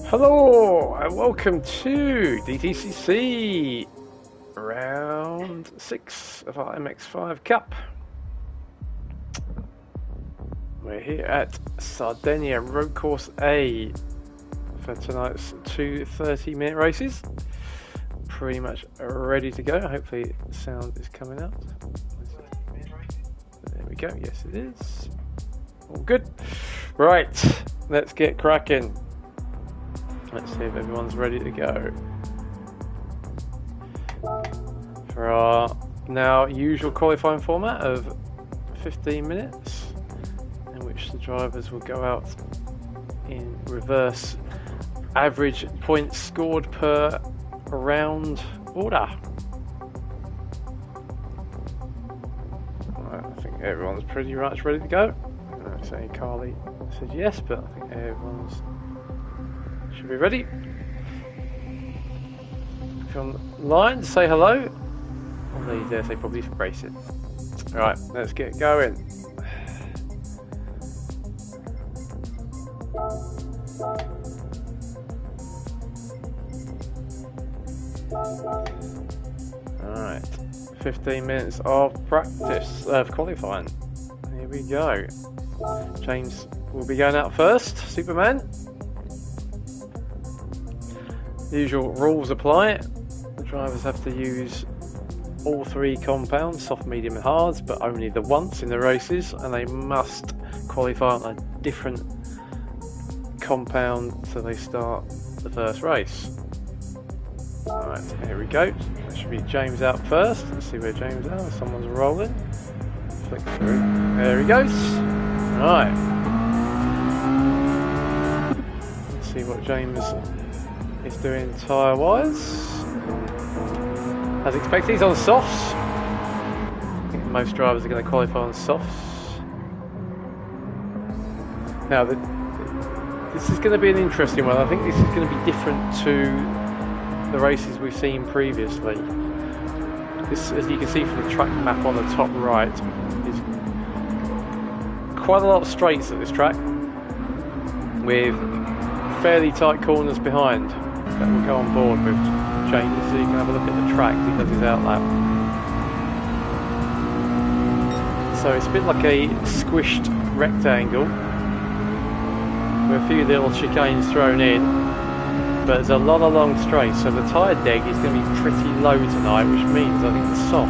Hello and welcome to DTCC round 6 of our MX5 Cup. We're here at Sardinia Road Course A for tonight's two 30-minute races. Pretty much ready to go. Hopefully sound is coming out. There we go. Yes it is. All good. Right, let's get cracking. Let's see if everyone's ready to go for our now usual qualifying format of 15 minutes in which the drivers will go out in reverse average points scored per round order. Right, I think everyone's pretty much ready to go. I'm saying Carly said yes, but I think everyone's should be ready. If you're online, say hello. Although you dare say probably racing. Alright, let's get going. Alright, 15 minutes of practice, of qualifying. Here we go. James will be going out first, Superman. Usual rules apply. The drivers have to use all three compounds, soft, medium and hards, but only the once in the races, and they must qualify on a different compound until they start the first race. Alright, here we go. That should be James out first. Let's see where James is. Oh, someone's rolling. Flick through. There he goes. Alright. Let's see what James is doing tyre wise. As expected, he's on softs. I think most drivers are going to qualify on softs. Now, this is going to be an interesting one. I think this is going to be different to the races we've seen previously. This, as you can see from the track map on the top right, is quite a lot of straights at this track with fairly tight corners behind. That will go on board with James, so you can have a look at the track as he does his outlap. So it's a bit like a squished rectangle with a few little chicanes thrown in, but there's a lot of long straights, so the tyre deg is going to be pretty low tonight, which means I think the soft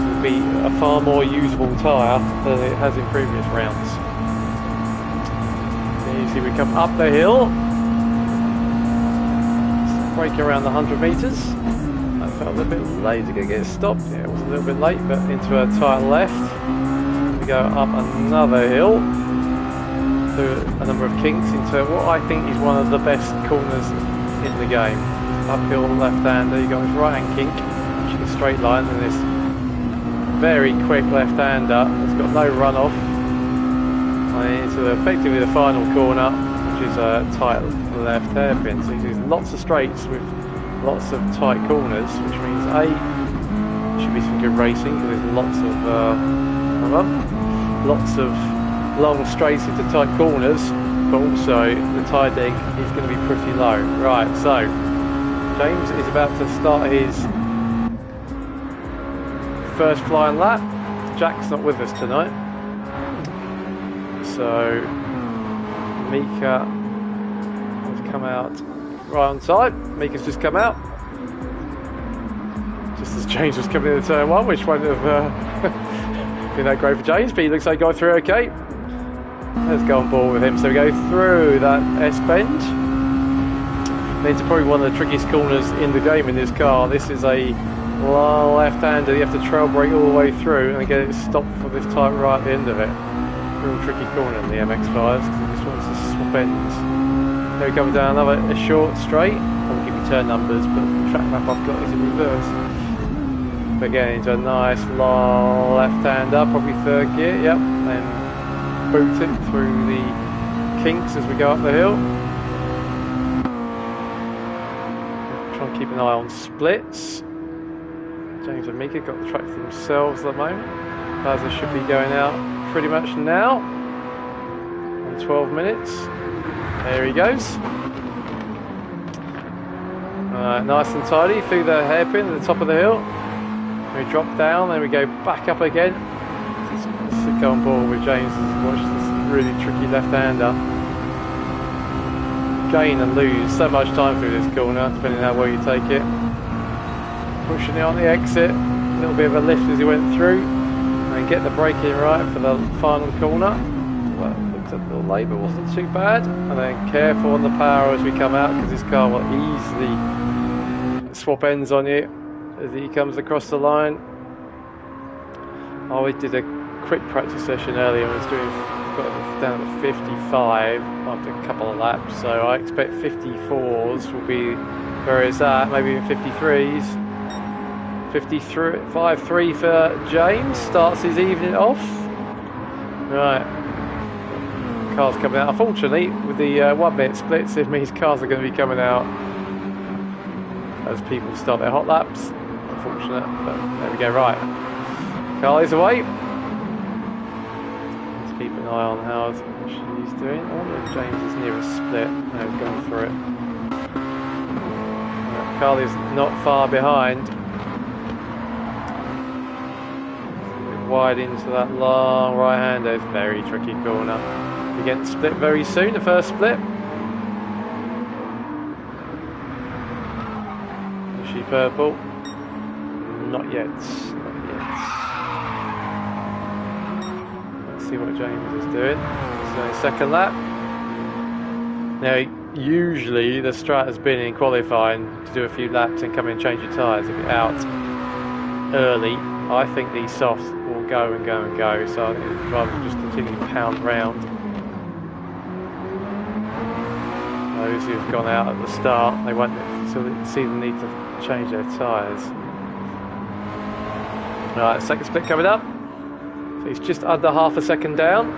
will be a far more usable tyre than it has in previous rounds. So you see we come up the hill. Braking around the 100 metres. I felt a bit late to get stopped. Yeah, it was a little bit late, but into a tight left. We go up another hill through a number of kinks into what I think is one of the best corners in the game. Uphill left-hander, you got this right-hand kink, which is a straight line, and this very quick left-hander that's got no runoff. And into effectively the final corner, which is a tight left hairpin. So you do lots of straights with lots of tight corners, which means A, should be some good racing because there's lots of long straights into tight corners, but also the tyre deg is going to be pretty low. Right, so James is about to start his first flying lap. Jack's not with us tonight, so Mika has come out right on time. Mika's just come out just as James was coming into turn one, which won't have been that great for James, but he looks like he got through okay. Let's go on board with him. So we go through that S-bend into probably one of the trickiest corners in the game in this car. This is a left-hander. You have to trail brake all the way through and get it stopped for this tight right at the end of it. Real tricky corner in the MX5s because it just wants to swap ends. There we go down another a short straight. I won't give you turn numbers, but the track map I've got is in reverse. But again, into a nice long left-hander, probably third gear, yep. Then boot it through the kinks as we go up the hill. Try and keep an eye on splits. James and Mika got the track for themselves at the moment. Mazda should be going out pretty much now. On 12 minutes. There he goes. Nice and tidy through the hairpin at the top of the hill. We drop down, then we go back up again. Let's go on board with James and watch this really tricky left-hander. Gain and lose so much time through this corner, depending on how well you take it. Pushing it on the exit, a little bit of a lift as he went through, and get the braking right for the final corner. Well, looked a little late, but wasn't too bad. And then careful on the power as we come out, because this car will easily swap ends on you as he comes across the line. We did a quick practice session earlier and was got down to 55 after a couple of laps, so I expect 54s will be where it's at, maybe even 53s. 5-3 for James, starts his evening off. Right, cars coming out. Unfortunately, with the 1 minute splits, it means cars are going to be coming out as people start their hot laps. Unfortunate, but there we go. Right, Carly's away. Let's keep an eye on how she's doing. I wonder if James is near a split. No, he's going through it. Carly's not far behind. Wide into that long right hander, very tricky corner. We get split very soon, the first split. Is she purple? Not yet. Not yet. Let's see what James is doing. So second lap. Now usually the strat has been in qualifying to do a few laps and come in and change your tyres if you're out early. I think these softs will go and go and go, so I think the drivers just continue to pound round. Those who've gone out at the start, they won't see the need to change their tyres. Right, second split coming up. So he's just under half a second down.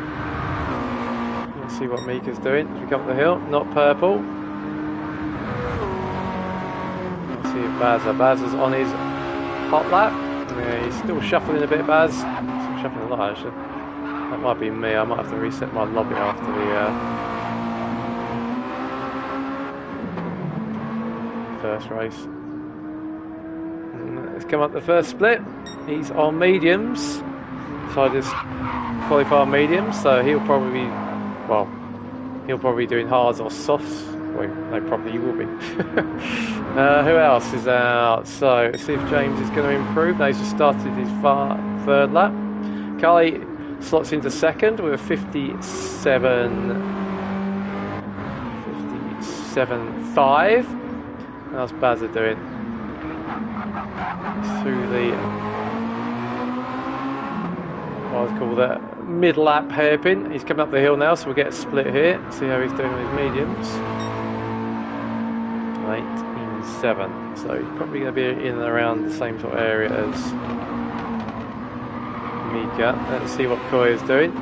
Let's see what Mika's doing as we come up the hill. Not purple. Let's see if Baz's on his hot lap. Yeah, he's still shuffling a bit, Baz. Still shuffling a lot, actually. That might be me. I might have to reset my lobby after the first race. Let's come up the first split. He's on mediums. So I just qualify on mediums. So he'll probably be doing hards or softs. Well, no, probably he will be. Who else is out? So let's see if James is going to improve. Now he's just started his third lap. Carly slots into second with a 57.5. How's Bazza doing? Through the what I call the mid-lap hairpin. He's coming up the hill now, so we'll get a split here. See how he's doing with his mediums. 8.7, so he's probably going to be in and around the same sort of area as Mika. Let's see what Koi is doing. He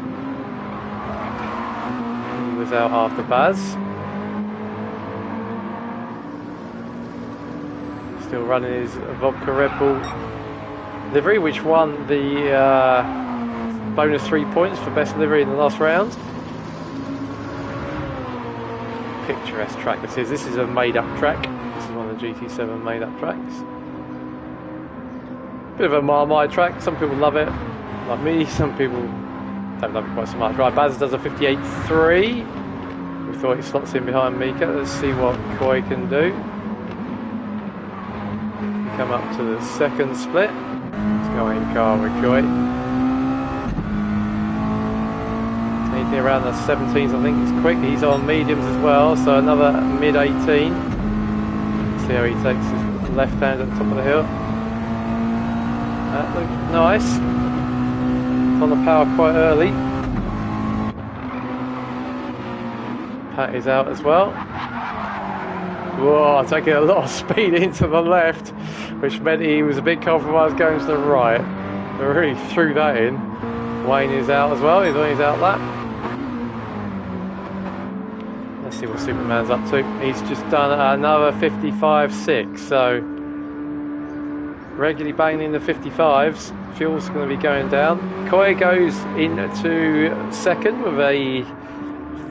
was out after Baz. Still running his Vodka Red Bull livery, which won the bonus 3 points for best livery in the last round. Picturesque track this is. This is a made-up track. This is one of the GT7 made-up tracks. Bit of a Marmite track. Some people love it, like me. Some people don't love it quite so much. Right, Baz does a 58.3. We thought he slots in behind Mika. Let's see what Koi can do. We come up to the second split. Let's go in car with Koi. Anything around the 17s, I think is quick. He's on mediums as well, so another mid-18. See how he takes his left hand at the top of the hill. That looks nice. It's on the power quite early. Pat is out as well. Whoa, taking a lot of speed into the left, which meant he was a bit compromised going to the right. They really threw that in. Wayne is out as well, he's on his out lap. Let's see what Superman's up to. He's just done another 55.6, so regularly banging the 55s. Fuel's going to be going down. Coy goes into second with a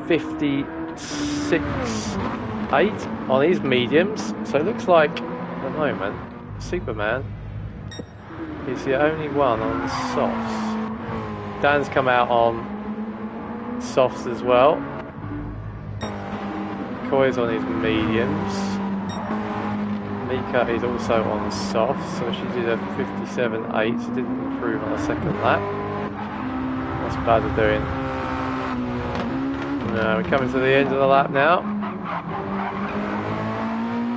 56.8 on his mediums. So it looks like at the moment Superman is the only one on the softs. Dan's come out on softs as well. Coy's on his mediums. Mika is also on softs, so she did a 57.8, so didn't improve on the second lap. What's Mazda doing? We're coming to the end of the lap now.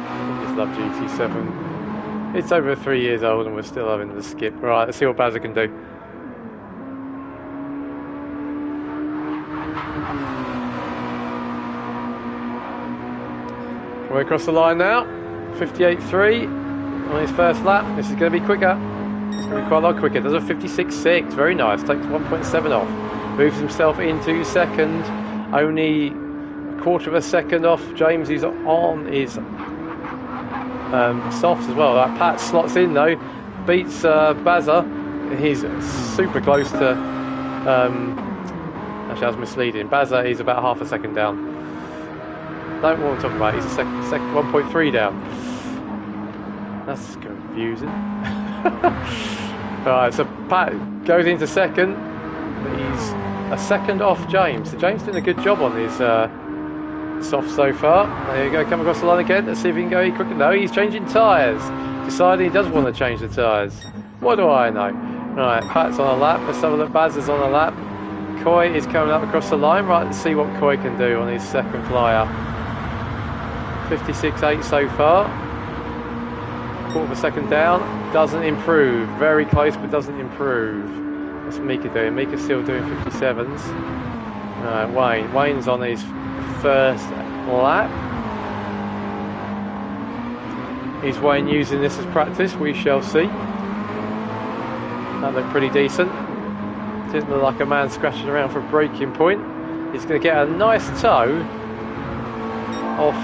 I just love GT7. It's over 3 years old and we're still having the skip. Right, let's see what Mazda can do. Coming across the line now. 58.3 on his first lap. This is going to be quicker. It's going to be quite a lot quicker. Does a 56.6. Very nice. Takes 1.7 off. Moves himself into second. Only a quarter of a second off. James is on his softs as well. Pat slots in though. Beats Bazza. He's super close to... actually, I was misleading. Bazza is about half a second down. Don't want to talk about it. He's a second 1.3 down. That's confusing. Alright, so Pat goes into second. He's a second off James. So James doing a good job on his soft so far. There you go, come across the line again. Let's see if he can go any quicker. No, he's changing tyres. Deciding he does want to change the tyres. What do I know? Alright, Pat's on a lap. Let's have a look. Baz is on a lap. Coy is coming up across the line. Right, let's see what Coy can do on his second flyer. 56.8 so far. Quarter of a second down. Doesn't improve. Very close, but doesn't improve. What's Mika doing? Mika's still doing 57s. Wayne. Wayne's on his first lap. Is Wayne using this as practice? We shall see. That looked pretty decent. Didn't look like a man scratching around for a braking point. He's going to get a nice toe off.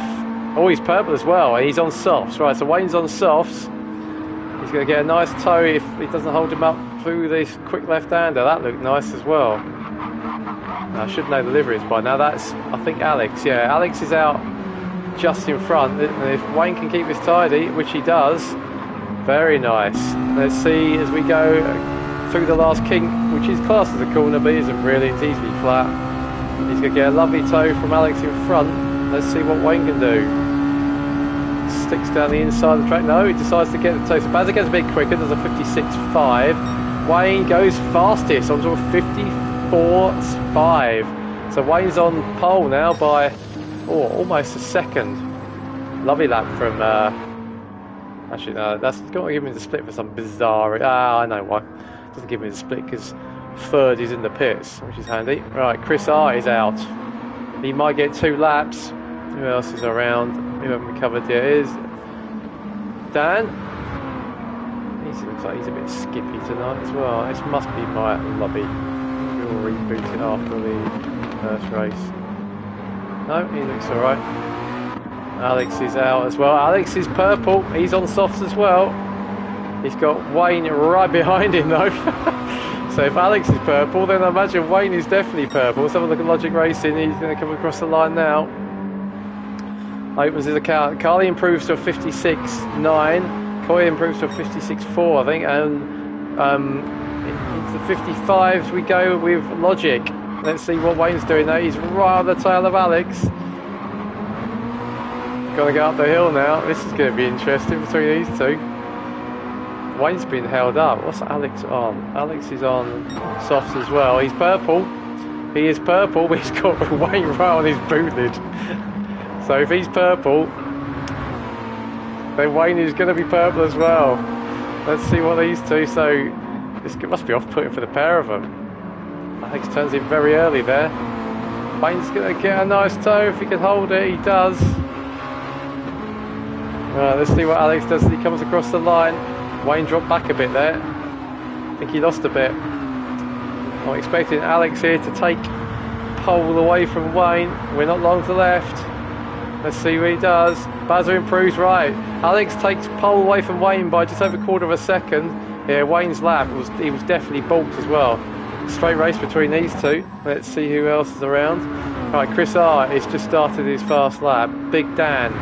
Oh, he's purple as well. He's on softs. Right, so Wayne's on softs. He's going to get a nice toe if he doesn't hold him up through this quick left-hander. That looked nice as well. I should know the liveries by now. That's, I think, Alex. Yeah, Alex is out just in front. And if Wayne can keep this tidy, which he does, very nice. Let's see as we go through the last kink, which is classed as a corner, but isn't really. It's easily flat. He's going to get a lovely toe from Alex in front. Let's see what Wayne can do. Sticks down the inside of the track. No, he decides to get the toe. So Bazza gets a bit quicker. There's a 56.5. Wayne goes fastest onto a 54.5. So Wayne's on pole now by almost a second. Lovely lap from... actually, no, that's got to give me the split for some bizarre... I know why. Doesn't give me the split because third is in the pits, which is handy. Right, Chris R is out. He might get 2 laps. Who else is around? Who haven't covered yet? Is Dan. He looks like he's a bit skippy tonight as well. This must be my lobby. We'll reboot it after the first race. No, he looks alright. Alex is out as well. Alex is purple. He's on softs as well. He's got Wayne right behind him though. So if Alex is purple, then I imagine Wayne is definitely purple. Let's have a look at Logic Racing. He's going to come across the line now. Opens his account. Carly improves to a 56.9. Coy improves to a 56.4, I think. And into the 55s we go with Logic. Let's see what Wayne's doing now. He's right on the tail of Alex. Got to go up the hill now. This is going to be interesting between these two. Wayne's been held up. What's Alex on? Alex is on softs as well. He's purple. He is purple, but he's got Wayne right on his boot lid. So if he's purple, then Wayne is going to be purple as well. Let's see what these two. So this must be off-putting for the pair of them. Alex turns in very early there. Wayne's going to get a nice toe if he can hold it. He does. Let's see what Alex does as he comes across the line. Wayne dropped back a bit there. I think he lost a bit. I'm expecting Alex here to take pole away from Wayne. We're not long to left. Let's see what he does. Mazda improves right. Alex takes pole away from Wayne by just over a quarter of a second. Yeah, Wayne's lap was definitely balked as well. Straight race between these two. Let's see who else is around. Right, Chris R has just started his fast lap. Big Dan.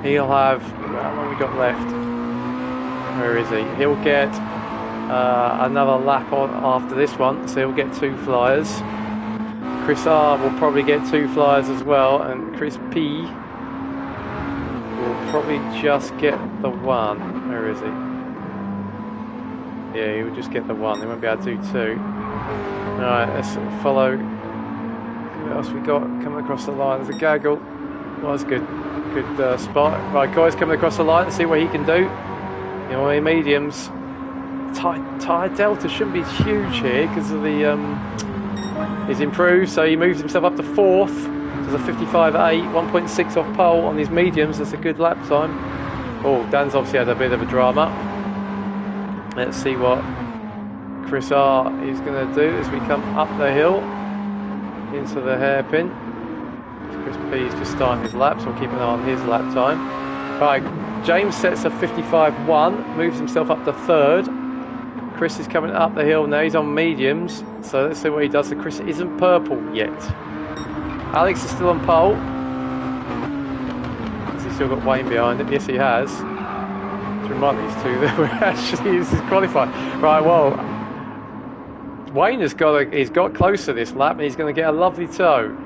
He'll have, how long we got left? Where is he? He'll get another lap on after this one, so he'll get 2 flyers. Chris R will probably get 2 flyers as well, and Chris P will probably just get the 1. Where is he? Yeah, he'll just get the 1. He won't be able to do 2. Alright, let's follow. What else we got coming across the line? There's a gaggle. Well, that's good. Good spot. Right, guys coming across the line. Let's see what he can do. You know, in mediums. Tyre delta shouldn't be huge here because of the he's improved, so he moves himself up to 4th. So there's a 55.8, 1.6 off pole on his mediums. That's a good lap time. Oh, Dan's obviously had a bit of a drama. Let's see what Chris R is going to do as we come up the hill into the hairpin. Chris P is just starting his lap, so I'll keep an eye on his lap time. Right, James sets a 55.1, moves himself up to 3rd. Chris is coming up the hill now, he's on mediums, so let's see what he does. So Chris isn't purple yet. Alex is still on pole. Has he still got Wayne behind him? Yes, he has. To remind these two that we're actually this is qualified. Right, well, Wayne he's got close to this lap and he's going to get a lovely toe.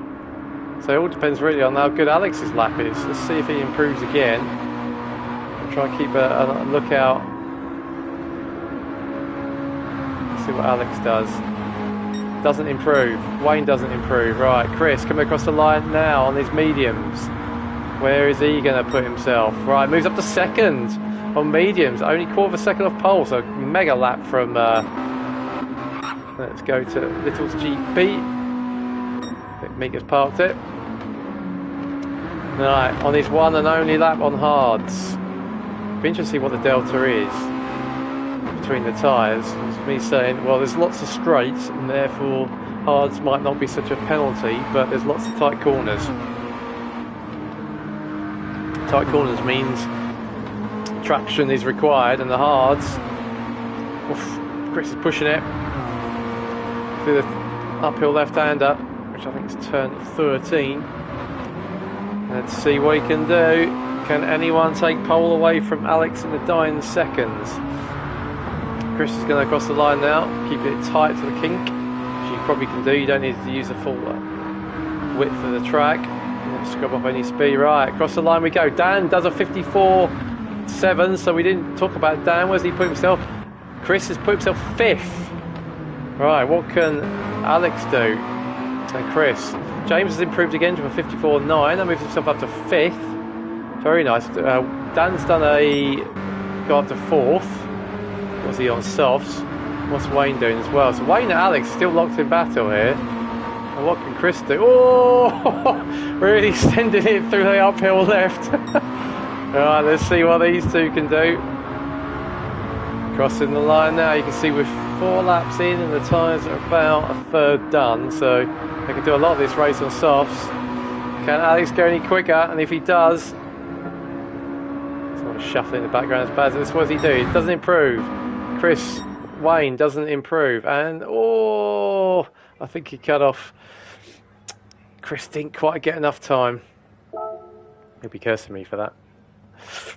So it all depends really on how good Alex's lap is. Let's see if he improves again. I'll try and keep a lookout. Let's see what Alex does. Doesn't improve. Wayne doesn't improve. Right, Chris coming across the line now on his mediums. Where is he going to put himself? Right, moves up to 2nd on mediums. Only quarter of a second off pole, so mega lap from... let's go to Little's GP. Mika's parked it. Right, on his one and only lap on hards. Be interesting to see what the delta is between the tyres. It's me saying, well, there's lots of straights and therefore hards might not be such a penalty, but there's lots of tight corners. Tight corners means traction is required, and the hards, oof, Chris is pushing it through the uphill left-hander, which I think is turn 13. Let's see what he can do. Can anyone take pole away from Alex in the dying seconds? Chris is going to cross the line now, keeping it tight to the kink, which you probably can do. You don't need to use the full width of the track. Scrub off any speed. Right, across the line we go. Dan does a 54.7, so we didn't talk about Dan. Where's he put himself? Chris has put himself 5th. Right, what can Alex do? And Chris. James has improved again to a 54.9. That moves himself up to 5th. Very nice. Dan's done got up to 4th. Was he on softs? What's Wayne doing as well? So Wayne and Alex still locked in battle here. And what can Chris do? Oh, really sending it through the uphill left. Right, let's see what these two can do. Crossing the line now, you can see we're 4 laps in and the tyres are about a 1/3 done, so they can do a lot of this race on softs. Can Alex go any quicker? And if he does, someone's shuffling in the background as bad as this. What does he do? It doesn't improve. Chris, Wayne doesn't improve, and oh, I think he cut off. Chris didn't quite get enough time. He'll be cursing me for that.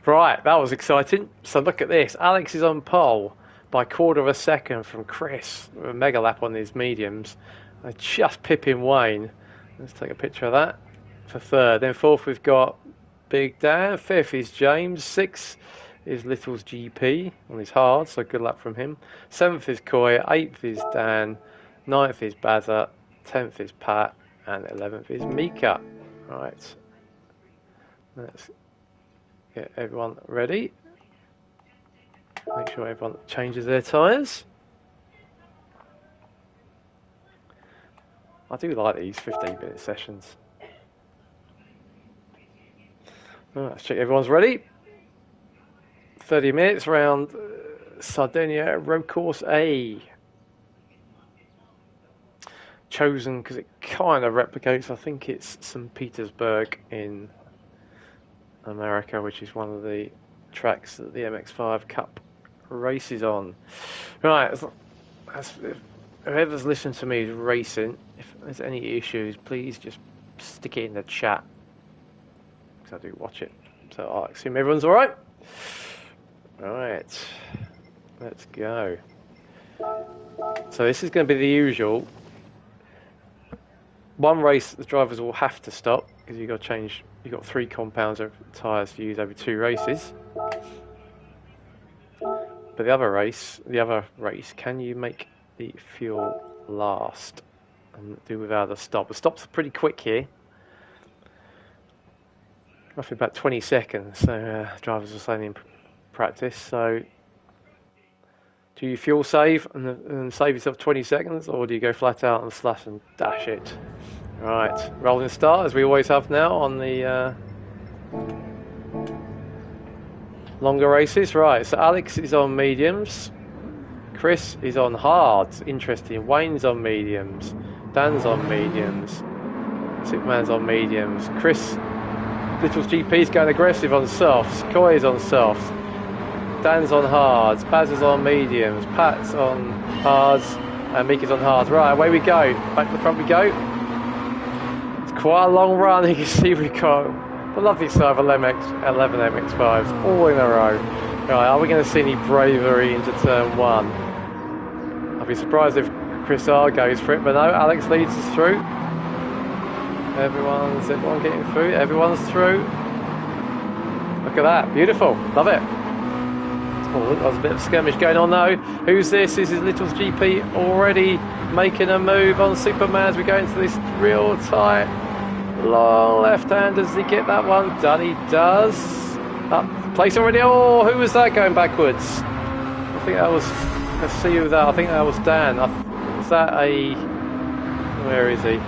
Right, that was exciting. So look at this. Alex is on pole by a quarter of a second from Chris. A mega lap on his mediums. I just pipping Wayne. Let's take a picture of that for 3rd. Then 4th we've got Big Dan. 5th is James. 6th is Little's GP on his hard, so good luck from him. 7th is Coy. 8th is Dan. 9th is Bazza. 10th is Pat. And 11th is Mika. Right. Let's get everyone ready. Make sure everyone changes their tyres. I do like these 15-minute sessions. Right, let's check everyone's ready. 30 minutes around Sardinia Road Course A. Chosen because it kind of replicates, I think it's St. Petersburg in America, which is one of the tracks that the MX5 Cup races on. Right, if whoever's listening to me is racing, if there's any issues, please just stick it in the chat, because I do watch it. So I assume everyone's alright? Right, let's go. So this is going to be the usual. One race the drivers will have to stop, because you've got to change, you've got 3 compounds of tyres to use over 2 races. But the other race, can you make the fuel last and do without a stop? The stops are pretty quick here, roughly about 20 seconds. So drivers are saying in practice. So do you fuel save and save yourself 20 seconds, or do you go flat out and slash and dash it? Right, rolling start as we always have now on the longer races. Right, so Alex is on mediums, Chris is on hards, interesting, Wayne's on mediums, Dan's on mediums, Superman's on mediums, Chris, Little's GP's going aggressive on softs, Koi is on softs, Dan's on hards, Baz is on mediums, Pat's on hards, and Mika's on hards. Right, away we go, back to the front we go. It's quite a long run, you can see we've got the lovely side of 11 MX5s all in a row. Right, are we going to see any bravery into turn 1? I'll be surprised if Chris R goes for it, but no, Alex leads us through. Everyone's getting through? Everyone's through. Look at that, beautiful, love it. Oh, there's a bit of skirmish going on though. Who's this? This is Little's GP already making a move on Superman as we go into this real tight long left hand. Does he get that one? Done, he does. Up place already. Oh, who was that going backwards? I think that was, let's see who that, I think that was Dan. Was that a, where is he?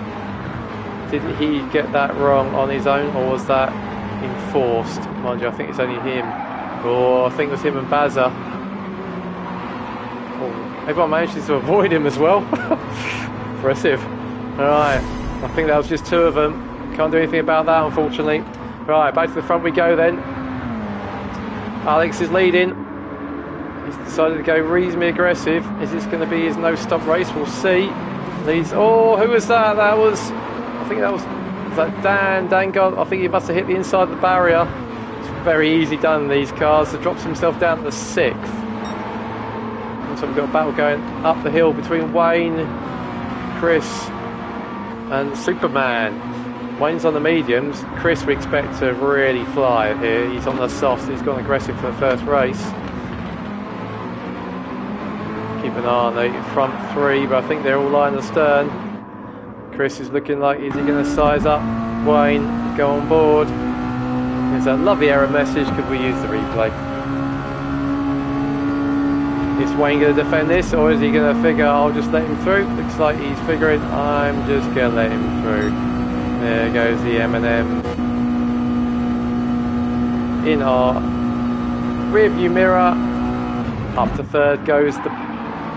Did he get that wrong on his own, or was that enforced? Mind you, I think it's only him. Oh, I think it was him and Bazza. Oh, everyone manages to avoid him as well. Impressive. Alright, I think that was just 2 of them. Can't do anything about that, unfortunately. Right, back to the front we go then. Alex is leading. He's decided to go reasonably aggressive. Is this going to be his no-stop race? We'll see. Leads. Oh, who was that? That was, I think that was that Dan. Dan got, I think he must have hit the inside of the barrier. Very easy done in these cars. So drops himself down to the 6th. And so we've got a battle going up the hill between Wayne, Chris and Superman. Wayne's on the mediums. Chris we expect to really fly here. He's on the softs. He's gone aggressive for the first race. Keep an eye on the front 3, but I think they're all lying astern. Chris is looking like, is he going to size up Wayne, go on board? There's a lovely error message, could we use the replay? Is Wayne going to defend this, or is he going to figure I'll just let him through? Looks like he's figuring I'm just going to let him through. There goes the M&M. In our rearview mirror, up to 3rd goes the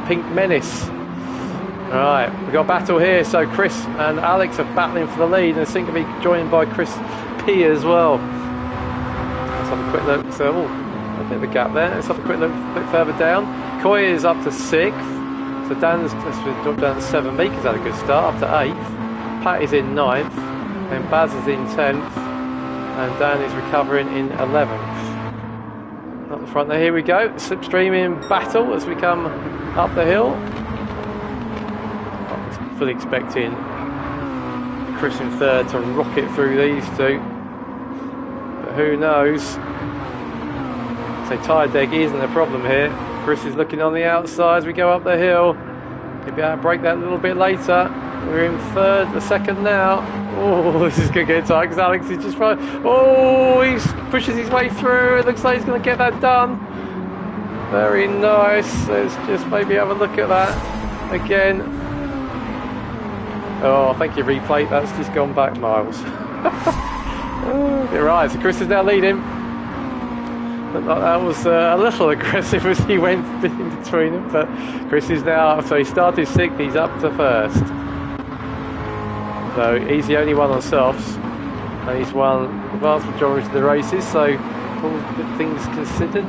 Pink Menace. Alright, we've got a battle here, so Chris and Alex are battling for the lead, and seem to be joined by Chris P as well. Let's have a quick look. So, a bit of a gap there. Let's have a quick look a bit further down. Koi is up to 6th. So Dan's dropped down to 7th. Mika's had a good start, up to 8th. Pat is in 9th. Then Baz is in 10th. And Dan is recovering in 11th. Up the front there, here we go. Slipstream in battle as we come up the hill. I'm fully expecting Chris in 3rd to rocket through these 2. But who knows? So tyre deck isn't a problem here. Chris is looking on the outside as we go up the hill. He'll be able to break that a little bit later. We're in 3rd, the 2nd now. Oh, this is going to get tight because Alex is just right. Oh, he pushes his way through. It looks like he's going to get that done. Very nice. Let's just maybe have a look at that again. Oh, thank you, replay. That's just gone back miles. You're right, so Chris is now leading. That was a little aggressive as he went in between them, but Chris is now, so he started 6th, he's up to 1st. So he's the only one on softs, and he's won the vast majority of the races, so all good things considered,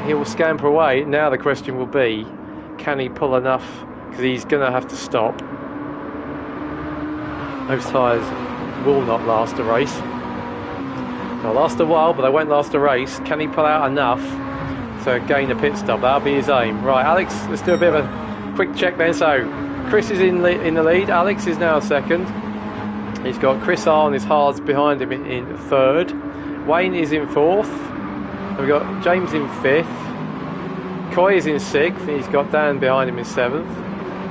he will scamper away. Now the question will be, can he pull enough, because he's going to have to stop. Those tyres will not last a race. They'll last a while, but they won't last a race. Can he pull out enough to gain a pit stop? That'll be his aim. Right, Alex, let's do a bit of a quick check then. So, Chris is in the lead. Alex is now 2nd. He's got Chris R on his hards behind him in 3rd. Wayne is in 4th. And we've got James in 5th. Coy is in 6th. He's got Dan behind him in 7th.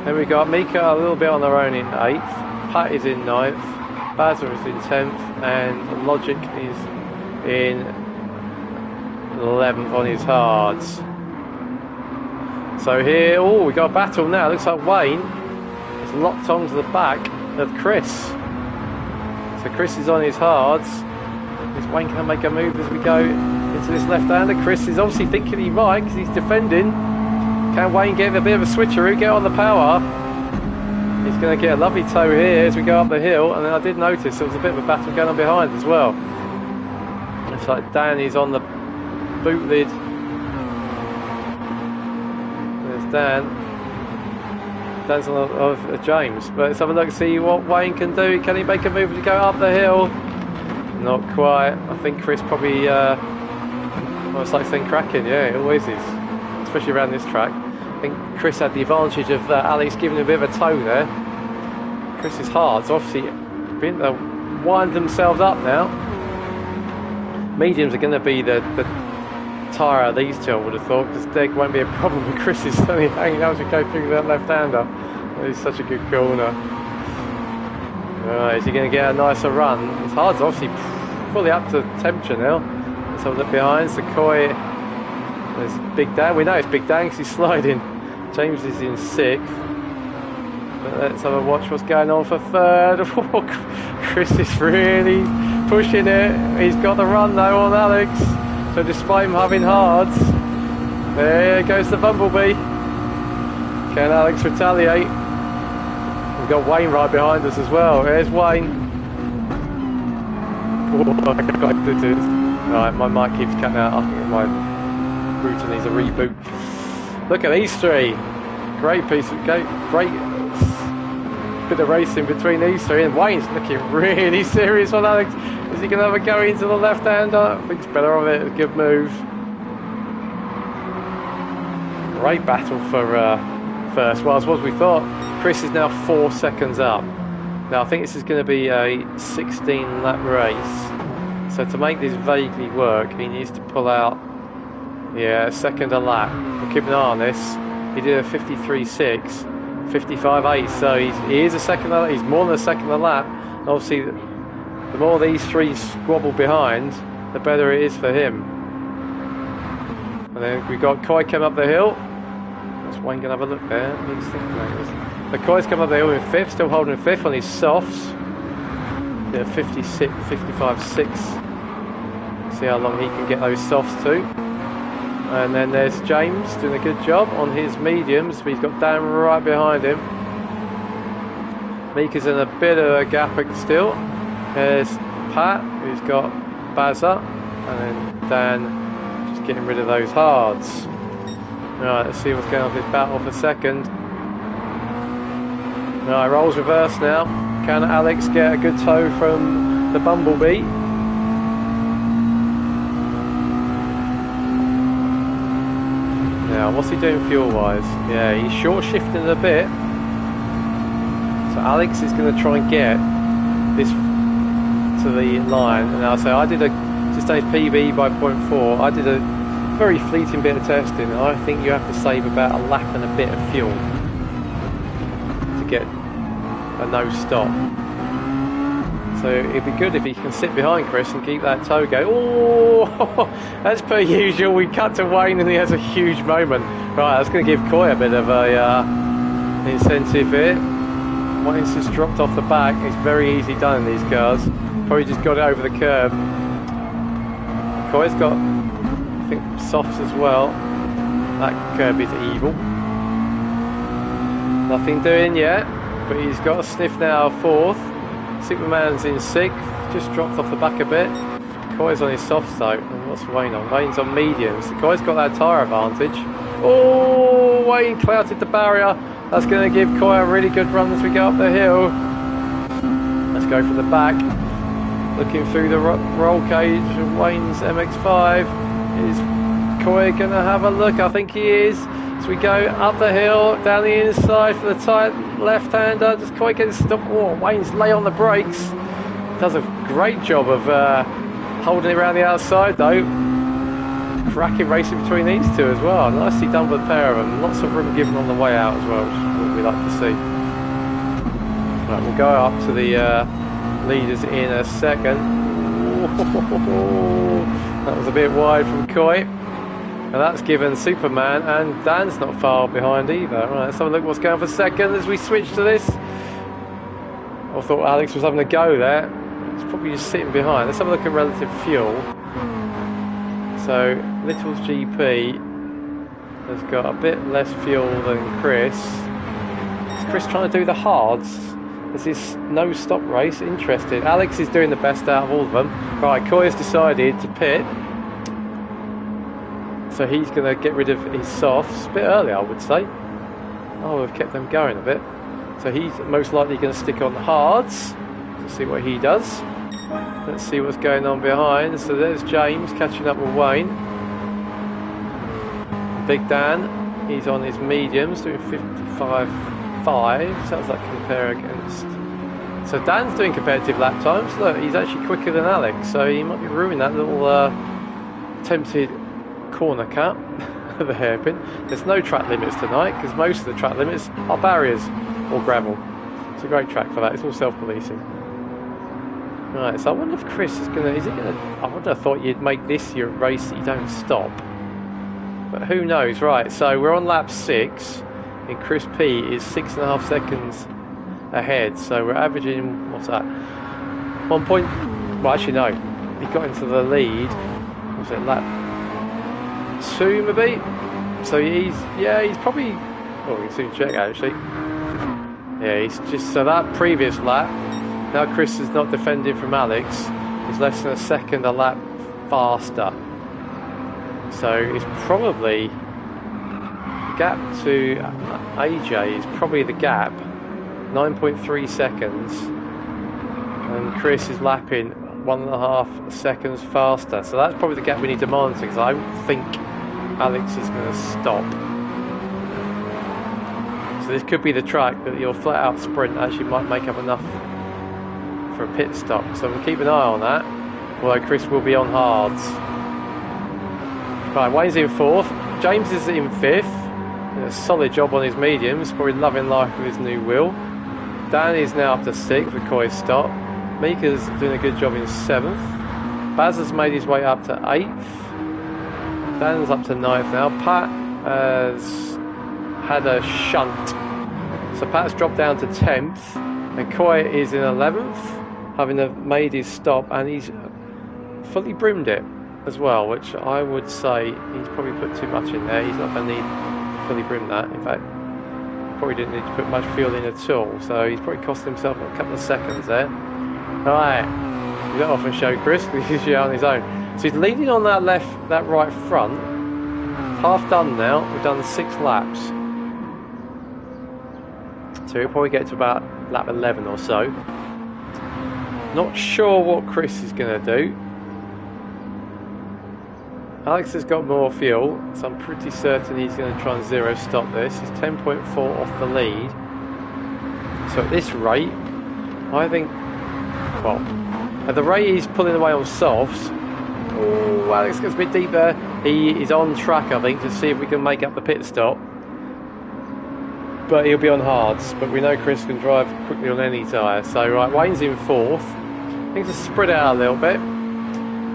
Then we've got Mika a little bit on their own in 8th. Pat is in 9th. Mazda is in 10th. And Logic is in 11th on his hards. So here, we got a battle now. Looks like Wayne is locked onto the back of Chris. So Chris is on his hards. Is Wayne going to make a move as we go into this left-hander? Chris is obviously thinking he's right because he's defending. Can Wayne get a bit of a switcheroo, get on the power? He's going to get a lovely toe here as we go up the hill. And then I did notice there was a bit of a battle going on behind as well. Looks like Dan is on the boot lid. There's Dan. Dan's on James. But let's have a look, see what Wayne can do. Can he make a move to go up the hill? Not quite. I think Chris probably, well, it's like saying cracking, yeah, it always is. Especially around this track. I think Chris had the advantage of Alex giving him a bit of a toe there. Chris is hard, so obviously being to wind themselves up now. Mediums are going to be the tyre of these two, I would have thought, because there won't be a problem with Chris is only hanging out as we go through that left-hander. It's such a good corner. Right, is he going to get a nicer run? His hard's obviously fully up to temperature now. Let's have a look behind. So Coy, there's Big Dan. We know it's Big Dan because he's sliding. James is in 6th. But let's have a watch what's going on for 3rd. Chris is really pushing it. He's got the run though on Alex. So despite him having hards, there goes the Bumblebee. Can Alex retaliate? We've got Wayne right behind us as well. There's Wayne. Right, my mic keeps cutting out. I think my router needs a reboot. Look at these three. Great piece of great bit of racing between these three, and Wayne's looking really serious on Alex. Is he going to have a go into the left-hander? I think it's better of it. A good move. Great battle for first. Well, as we thought, Chris is now 4 seconds up. Now I think this is going to be a 16-lap race. So to make this vaguely work, he needs to pull out, a second a lap. We'll keep an eye on this. He did a 53.6. 55.8, so he is a second. He's more than a second a lap. And obviously, the more these three squabble behind, the better it is for him. And then we got Coy come up the hill. That's Wayne gonna have a look there. He's thinking about this. The Coy's come up the hill in 5th, still holding 5th on his softs. Yeah, 55.6. See how long he can get those softs to. And then there's James doing a good job on his mediums. He's got Dan right behind him. Mika's in a bit of a gap still. There's Pat, who's got Bazza. And then Dan just getting rid of those hards. Right, let's see what's going on with this battle for second. Right, rolls reverse now. Can Alex get a good toe from the Bumblebee? Now, what's he doing fuel-wise? Yeah, he's short-shifting a bit. So Alex is going to try and get this to the line. And I'll say I did just a PB by 0.4. I did a very fleeting bit of testing, and I think you have to save about a lap and a bit of fuel to get a no stop. So it'd be good if he can sit behind Chris and keep that toe going. Oh, as per usual, we cut to Wayne and he has a huge moment. Right, that's going to give Coy a bit of a incentive here. Wayne's just dropped off the back. It's very easy done in these cars. Probably just got it over the curb. Coy's got, I think, softs as well. That curb is evil. Nothing doing yet, but he's got a sniff now, 4th. Superman's in 6th, just dropped off the back a bit. Coy's on his softs though, and what's Wayne on? Wayne's on mediums. The Coy's got that tyre advantage. Oh, Wayne clouted the barrier. That's going to give Coy a really good run as we go up the hill. Let's go from the back. Looking through the roll cage of Wayne's MX5. Is Coy going to have a look? I think he is. As we go up the hill, down the inside for the tight left-hander. Does Coy get stopped? Oh, Wayne's lay on the brakes. Does a great job of holding it around the outside though. Cracking racing between these two as well. Nicely done with a pair of them. Lots of room given on the way out as well, which is what we like to see. Right, we'll go up to the leaders in a second. That was a bit wide from Coy. And that's given Superman, and Dan's not far behind either. Right, let's have a look what's going for second as we switch to this. I thought Alex was having a go there. He's probably just sitting behind. Let's have a look at relative fuel. So, Little's GP has got a bit less fuel than Chris. Is Chris trying to do the hards? Is this no stop race? Interesting. Alex is doing the best out of all of them. Right, Coy has decided to pit. So he's going to get rid of his softs. A bit early, I would say. Oh, we've kept them going a bit. So he's most likely going to stick on the hards. Let's see what he does. Let's see what's going on behind. So there's James catching up with Wayne. Big Dan, he's on his mediums, doing 55.5. Sounds like compare against. So Dan's doing competitive lap times. Look, he's actually quicker than Alex, so he might be ruining that little attempted corner cut of the hairpin. There's no track limits tonight because most of the track limits are barriers or gravel. It's a great track for that. It's all self-policing. Right, so I wonder if Chris is gonna. Is he gonna? I would have thought you'd make this your race that you don't stop. But who knows? Right, so we're on lap 6, and Chris P is 6.5 seconds ahead. So we're averaging, what's that? 1 point. Well, actually no, he got into the lead. Was it lap 2 maybe? So he's probably. Oh, we can soon check actually. Yeah, he's just so that previous lap. Now Chris is not defending from Alex. He's less than a second a lap faster. So it's probably the gap to AJ is probably the gap, 9.3 seconds, and Chris is lapping 1.5 seconds faster. So that's probably the gap we need to monitor because I don't think Alex is going to stop. So this could be the track that your flat out sprint actually might make up enough for a pit stop, so we'll keep an eye on that, although Chris will be on hards. Right, Wayne's in 4th, James is in 5th, a solid job on his mediums, probably loving life with his new wheel. Dan is now up to 6th with Coy's stop. Mika's doing a good job in 7th. Baz has made his way up to 8th. Dan's up to 9th now. Pat has had a shunt, so Pat's dropped down to 10th, and Coy is in 11th. Having made his stop, and he's fully brimmed it as well, which I would say he's probably put too much in there. He's not going to need to fully brim that. In fact, probably didn't need to put much fuel in at all, so he's probably cost himself a couple of seconds there. Alright, we don't often show Chris because he's usually on his own. So he's leading on that right front. Half done now, we've done 6 laps. So he'll probably get to about lap 11 or so. Not sure what Chris is going to do. Alex has got more fuel, so I'm pretty certain he's going to try and zero stop this. He's 10.4 off the lead. So at this rate, I think, well, at the rate he's pulling away on softs, oh, Alex gets a bit deep there. He is on track, I think, to see if we can make up the pit stop. But he'll be on hards, but we know Chris can drive quickly on any tyre. So right, Wayne's in 4th. Things are spread out a little bit.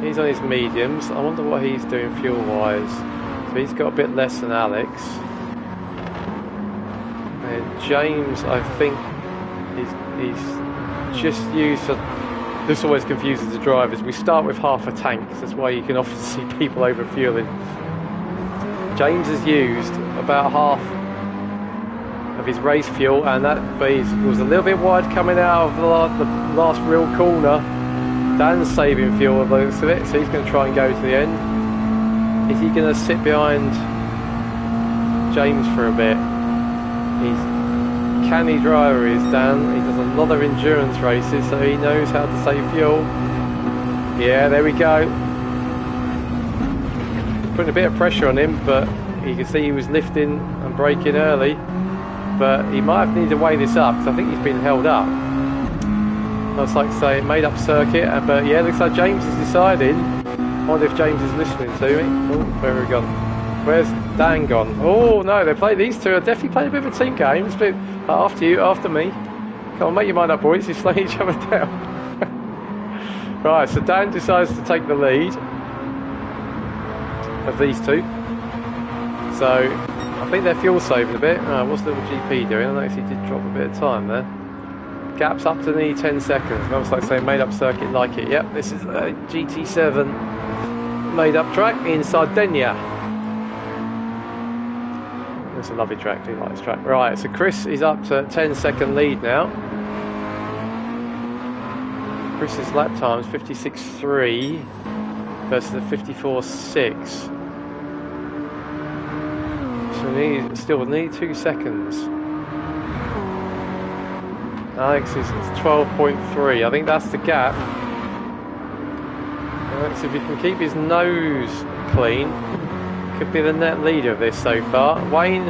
He's on his mediums. I wonder what he's doing fuel wise. So he's got a bit less than Alex. And James, I think, He's just used to, this always confuses the drivers. We start with half a tank, so that's why you can often see people over fueling. James has used about half of his race fuel, and that was a little bit wide coming out of the last real corner. Dan's saving fuel by the looks of it, so he's going to try and go to the end. Is he going to sit behind James for a bit? He's canny driver is Dan. He does a lot of endurance races, so he knows how to save fuel. Yeah, there we go. Putting a bit of pressure on him, but you can see he was lifting and braking early. But he might have needed to weigh this up, because I think he's been held up. Looks like, say, made up circuit, but yeah, looks like James is deciding. I wonder if James is listening to me. Oh, where have we gone? Where's Dan gone? Oh no, these two are definitely playing a bit of a team game. It's a bit after you, after me. Come on, make your mind up, boys. You're slowing each other down. Right, so Dan decides to take the lead of these two. So I think they're fuel saving a bit. What's little GP doing? I noticed he did drop a bit of time there. Gaps up to nearly 10 seconds. Looks like saying made up circuit like it. Yep, this is a GT7 made up track in Sardinia. It's a lovely track, do you like this track? Right, so Chris is up to 10-second lead now. Chris's lap time is 56.3 versus the 54.6. So still need 2 seconds. Alex is 12.3. I think that's the gap. Alex, if he can keep his nose clean, could be the net leader of this so far. Wayne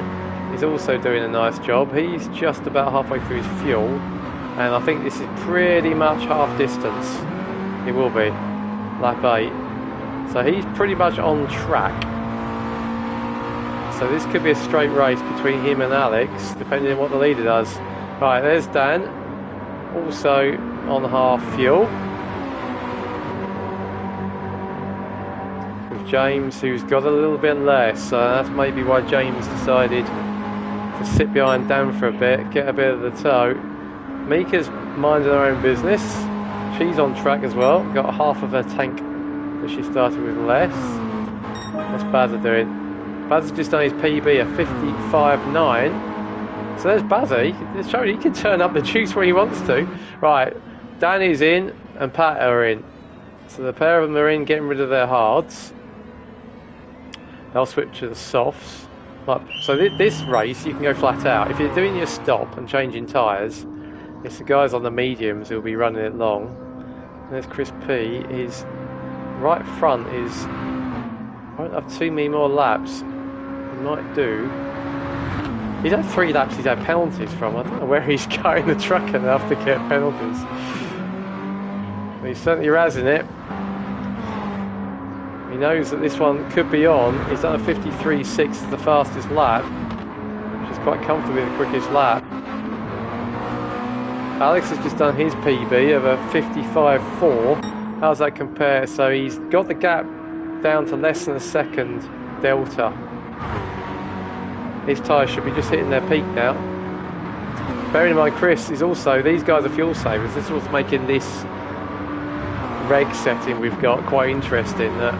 is also doing a nice job. He's just about halfway through his fuel, and I think this is pretty much half distance. It will be lap 8, so he's pretty much on track. So this could be a straight race between him and Alex, depending on what the leader does. Right, there's Dan, also on half fuel. James, who's got a little bit less, so that's maybe why James decided to sit behind Dan for a bit, get a bit of the tow. Mika's minding her own business. She's on track as well, got half of her tank that she started with less. What's Bazza doing? Bazza's just done his PB, a 55.9. So there's Bazza, it's showing he can turn up the juice where he wants to. Right, Dan is in and Pat are in. So the pair of them are in, getting rid of their hards. They'll switch to the softs. So this race, you can go flat out. If you're doing your stop and changing tyres, it's the guys on the mediums who'll be running it long. And there's Chris P. His right front won't have too many more laps. He might do. He's had 3 laps he's had penalties from. I don't know where he's going the track enough to get penalties. But he's certainly razzing it. He knows that this one could be on. He's done a 53.6 the fastest lap, which is quite comfortably the quickest lap. Alex has just done his PB of a 55.4. How's that compare? So he's got the gap down to less than a second delta. His tyres should be just hitting their peak now. Bearing in mind Chris is also, these guys are fuel savers. This is what's making this reg setting we've got quite interesting. That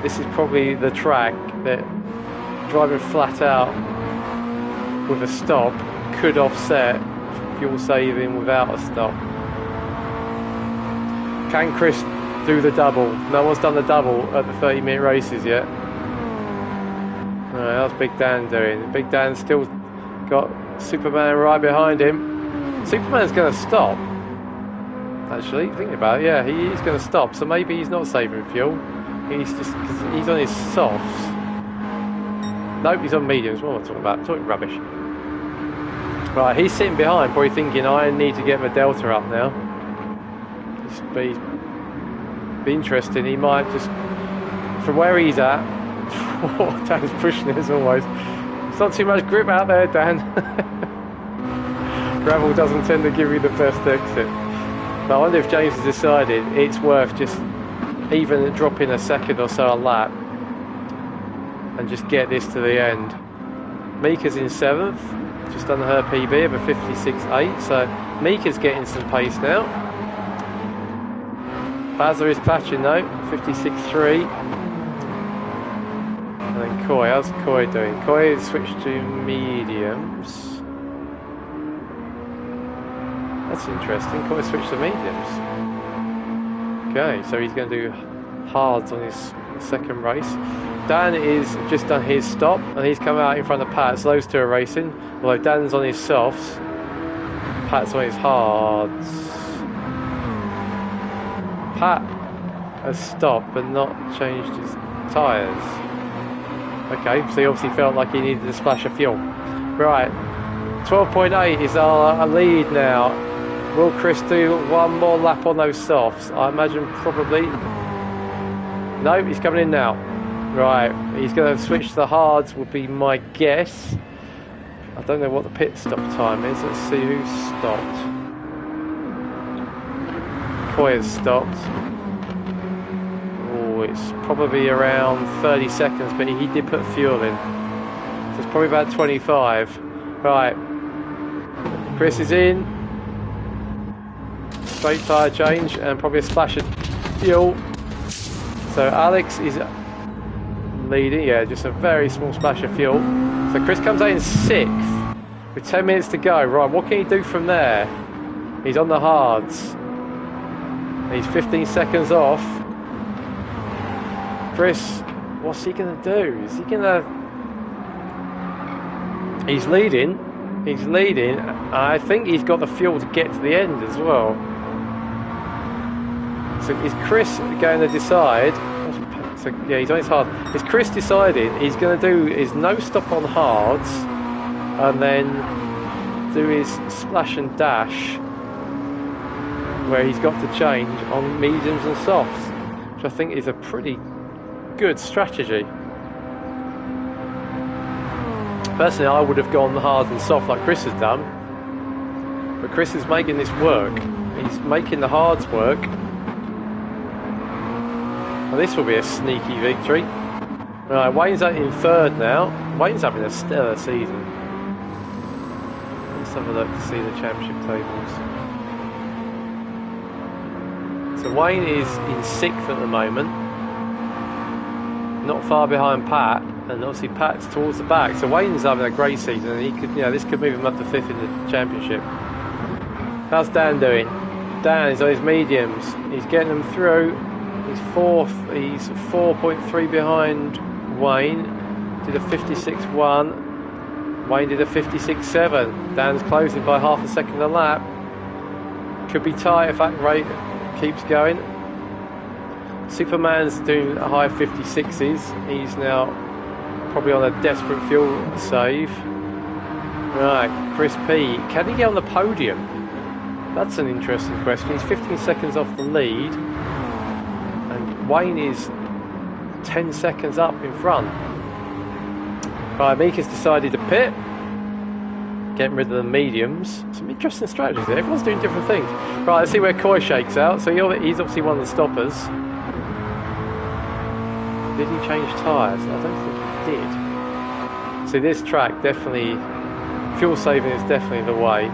this is probably the track that driving flat out with a stop could offset fuel saving without a stop. Can Chris do the double? No one's done the double at the 30-minute races yet. How's Big Dan doing? Big Dan's still got Superman right behind him. Superman's going to stop. Actually, thinking about it, yeah, he is going to stop. So maybe he's not saving fuel. He's just, cause he's on his softs. Nope, he's on mediums. What am I talking about? I'm talking rubbish. Right, he's sitting behind, probably thinking, I need to get my delta up now. Just be interesting. He might just, from where he's at, Dan's pushing it as always. It's not too much grip out there, Dan. Gravel doesn't tend to give you the best exit. But I wonder if James has decided it's worth just even dropping a second or so a lap and just get this to the end. Mika's in 7th. Just done her PB of a 56.8, so Mika's getting some pace now. Mazda is clashing though, 56.3. And then Koi, how's Koi doing? Koi has switched to mediums. That's interesting, Koi switched to mediums. Okay, so he's going to do hards on his second race. Dan is just done his stop and he's come out in front of Pat, so those two are racing. Although Dan's on his softs, Pat's on his hards. Pat has stopped but not changed his tyres. Okay, so he obviously felt like he needed a splash of fuel. Right, 12.8 is our lead now. Will Chris do one more lap on those softs? I imagine probably. No, he's coming in now. Right, he's going to switch to the hards would be my guess. I don't know what the pit stop time is. Let's see who's stopped. Koi has stopped. Oh, it's probably around 30 seconds, but he did put fuel in. So it's probably about 25. Right, Chris is in. Straight tyre change and probably a splash of fuel. So Alex is leading, yeah, just a very small splash of fuel. So Chris comes out in 6th with 10 minutes to go. Right, what can he do from there? He's on the hards. He's 15 seconds off. Chris, what's he going to do? Is he going to... He's leading. He's leading. I think he's got the fuel to get to the end as well. So is Chris going to decide? So yeah, he's on his hard. Is Chris deciding he's going to do his no stop on hards and then do his splash and dash where he's got to change on mediums and softs, which I think is a pretty good strategy. Personally, I would have gone hard and soft like Chris has done, but Chris is making this work. He's making the hards work. And this will be a sneaky victory. Right, Wayne's in 3rd now. Wayne's having a stellar season. Let's have a look to see the championship tables. So Wayne is in 6th at the moment. Not far behind Pat. And obviously Pat's towards the back. So Wayne's having a great season and he could, you know, this could move him up to 5th in the championship. How's Dan doing? Dan is on his mediums. He's getting them through. He's 4th, he's 4.3 behind Wayne. Did a 56.1. Wayne did a 56.7. Dan's closing by half a second a lap. Could be tight if that rate keeps going. Superman's doing a high 56s. He's now probably on a desperate fuel save. Right, Chris P. Can he get on the podium? That's an interesting question. He's 15 seconds off the lead. Wayne is 10 seconds up in front. Right, Mika's decided to pit. Getting rid of the mediums. Some interesting strategies there. Everyone's doing different things. Right, let's see where Koi shakes out. So he's obviously one of the stoppers. Did he change tyres? I don't think he did. So this track definitely... Fuel saving is definitely the way.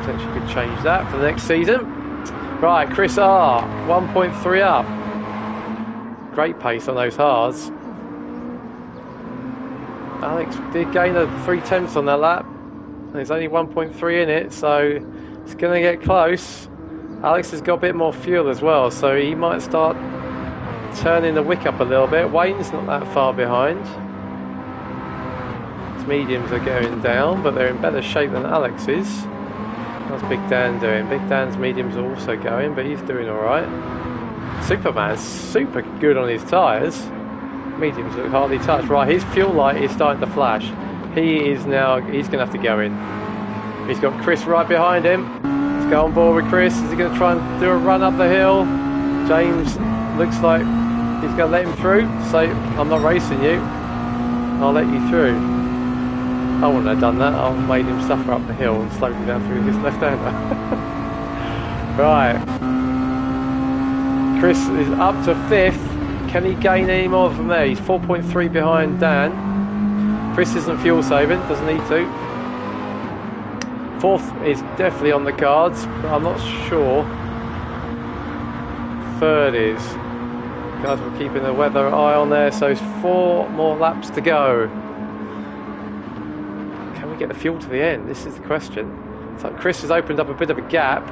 Potentially could change that for the next season. Right, Chris R, 1.3 up. Great pace on those hards. Alex did gain a 3/10 on that lap. There's only 1.3 in it, so it's going to get close. Alex has got a bit more fuel as well, so he might start turning the wick up a little bit. Wayne's not that far behind. His mediums are going down, but they're in better shape than Alex is. How's Big Dan doing? Big Dan's mediums are also going, but he's doing alright. Superman's super good on his tyres. Mediums look hardly touched. Right, his fuel light is starting to flash. He's going to have to go in. He's got Chris right behind him. Let's go on board with Chris. Is he going to try and do a run up the hill? James looks like he's going to let him through. Say, I'm not racing you. I'll let you through. I wouldn't have done that. I've made him suffer up the hill and slowed him down through his left-hander. Right. Chris is up to 5th. Can he gain any more from there? He's 4.3 behind Dan. Chris isn't fuel saving, doesn't need to. Fourth is definitely on the cards, but I'm not sure. Third is. Guys, we're keeping the weather eye on there, so it's 4 more laps to go. Can we get the fuel to the end? This is the question. So Chris has opened up a bit of a gap.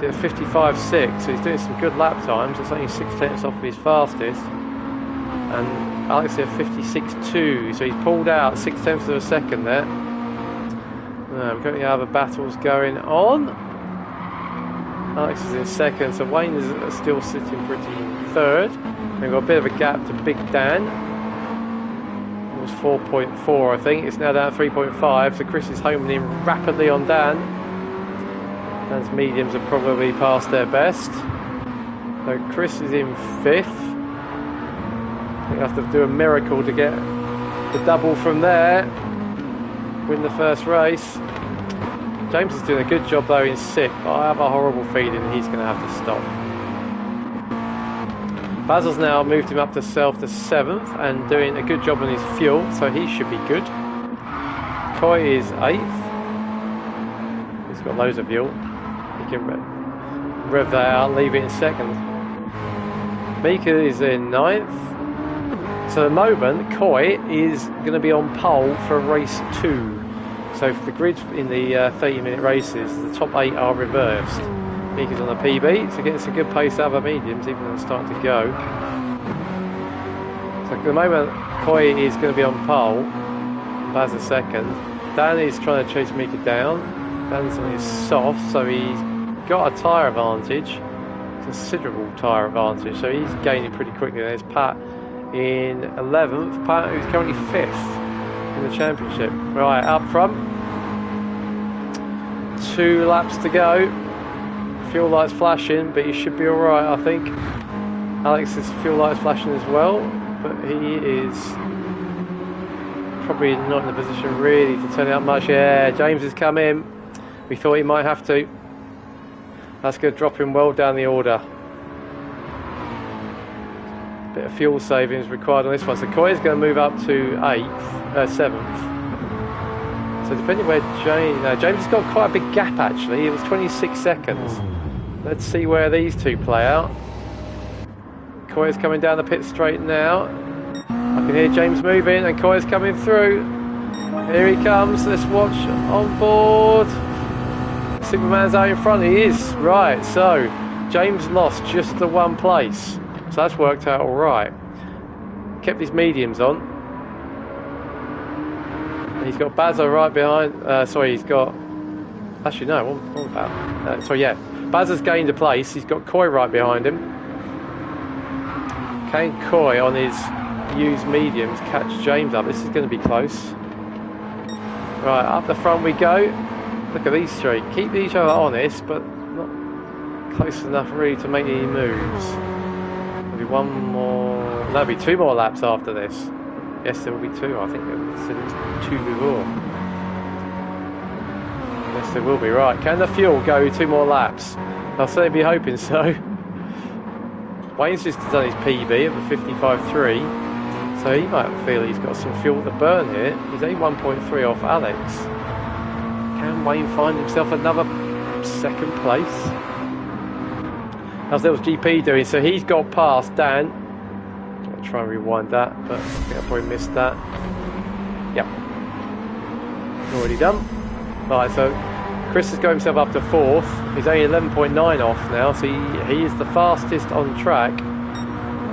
Did a 55.6, so he's doing some good lap times. It's only 6 tenths off of his fastest. And Alex did a 56.2, so he's pulled out 6 tenths of a second there. We've got the other battles going on. Alex is in second, so Wayne is still sitting pretty third. We've got a bit of a gap to Big Dan. It was 4.4, I think. It's now down to 3.5, so Chris is homing in rapidly on Dan. Dan's mediums are probably past their best. So Chris is in fifth. I think I have to do a miracle to get the double from there. Win the first race. James is doing a good job though in sixth, but I have a horrible feeling he's going to have to stop. Basil's now moved him up to seventh and doing a good job on his fuel, so he should be good. Coy is eighth. He's got loads of fuel. He can rev that out, leave it in second. Mika is in ninth. So at the moment, Coy is going to be on pole for race 2. So for the grid in the 30-minute races, the top 8 are reversed. Mika's on the PB, so getting some good pace out of the mediums, even though it's starting to go. So at the moment, Coy is going to be on pole. Baz is second. Dan is trying to chase Mika down. Dan's on his soft, so he's got a tyre advantage, considerable tyre advantage. So he's gaining pretty quickly. There's Pat in 11th, Pat who's currently 5th in the championship. Right, up front, 2 laps to go. Fuel lights flashing, but he should be alright, I think. Alex's fuel lights flashing as well, but he is probably not in a position really to turn it up much. Yeah, James has come in. We thought he might have to. That's going to drop him well down the order. Bit of fuel savings required on this one. So Coy is going to move up to 7th. So depending where James has got quite a big gap actually. It was 26 seconds. Let's see where these two play out. Coy is coming down the pit straight now. I can hear James moving and Coy is coming through. Here he comes. Let's watch on board. Superman's out in front. He is. Right, so James lost just the 1 place. So that's worked out alright. Kept his mediums on. He's got Bazza right behind. He's got. Actually, no, what about? Bazza's gained a place. He's got Coy right behind him. Can Coy on his used mediums catch James up? This is going to be close. Right, up the front we go. Look at these three. Keep each other honest, but not close enough really to make any moves. There'll be 1 more. There'll be 2 more laps after this. Yes, there will be 2. I think they said it was 2 before. Yes, there will be. Right, can the fuel go 2 more laps? I'll certainly be hoping so. Wayne's just done his PB of a 55.3, so he might feel he's got some fuel to burn here. He's only 1.3 off Alex. Can Wayne find himself another 2nd place? How's little GP doing? So he's got past Dan. I'll try and rewind that, but I think I probably missed that. Yep. Already done. Right, so Chris has got himself up to 4th. He's only 11.9 off now, so he is the fastest on track.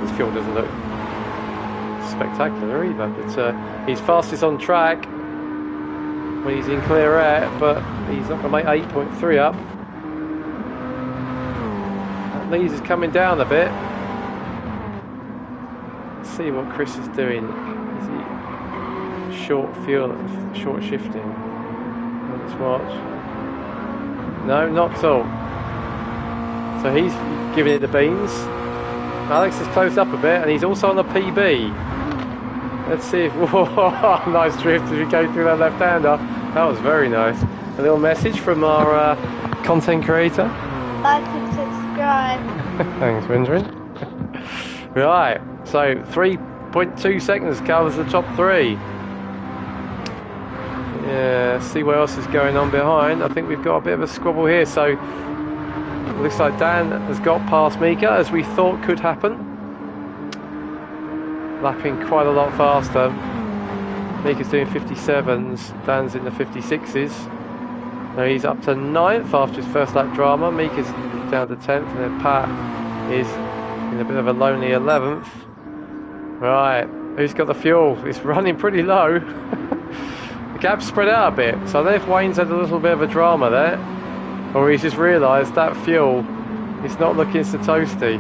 His fuel doesn't look spectacular either, but he's fastest on track when he's in clear air, but he's not going to make 8.3 up. Lees is coming down a bit. Let's see what Chris is doing. Is he short shifting? Let's watch. No, not at all. So he's giving it the beans. Alex has closed up a bit, and he's also on the PB. Let's see if... Whoa, nice drift as we go through that left-hander. That was very nice. A little message from our content creator. Like and subscribe. Thanks, Benjamin. Right, so 3.2 seconds covers the top 3. Yeah, see what else is going on behind. I think we've got a bit of a squabble here, so it looks like Dan has got past Mika, as we thought could happen. Lapping quite a lot faster. Mika's doing 57s, Dan's in the 56s. Now he's up to 9th after his first lap drama. Mika's down to 10th, and then Pat is in a bit of a lonely 11th. Right, who's got the fuel? It's running pretty low. The gap's spread out a bit, so I don't know if Wayne's had a little bit of a drama there, or he's just realised that fuel is not looking so toasty.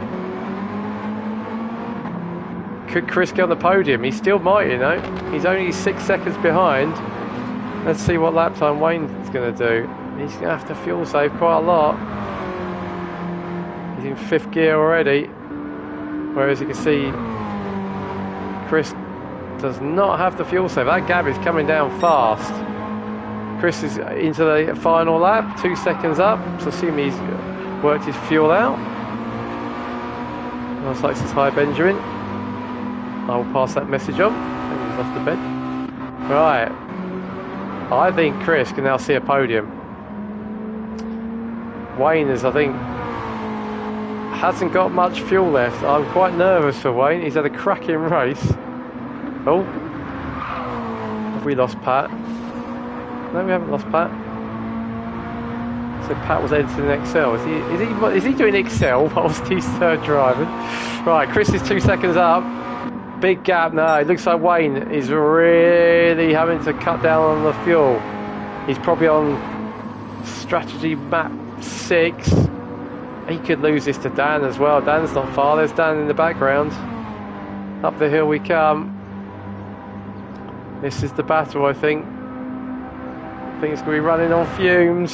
Could Chris get on the podium? He still might, you know. He's only 6 seconds behind. Let's see what lap time Wayne's going to do. He's going to have to fuel save quite a lot. He's in 5th gear already, whereas you can see Chris does not have the fuel save. That gap is coming down fast. Chris is into the final lap, 2 seconds up, so assume he's worked his fuel out. Nice like says hi Benjamin. I will pass that message on. He's off to bed. Right, I think Chris can now see a podium. Wayne is, I think, hasn't got much fuel left. I'm quite nervous for Wayne. He's had a cracking race. Oh, have we lost Pat? No, we haven't lost Pat. So Pat was editing in Excel. Is he doing Excel whilst he's driving? Right, Chris is 2 seconds up. Big gap now. It looks like Wayne is really having to cut down on the fuel. He's probably on strategy map 6. He could lose this to Dan as well. Dan's not far. There's Dan in the background. Up the hill we come. This is the battle, I think. I think it's going to be running on fumes.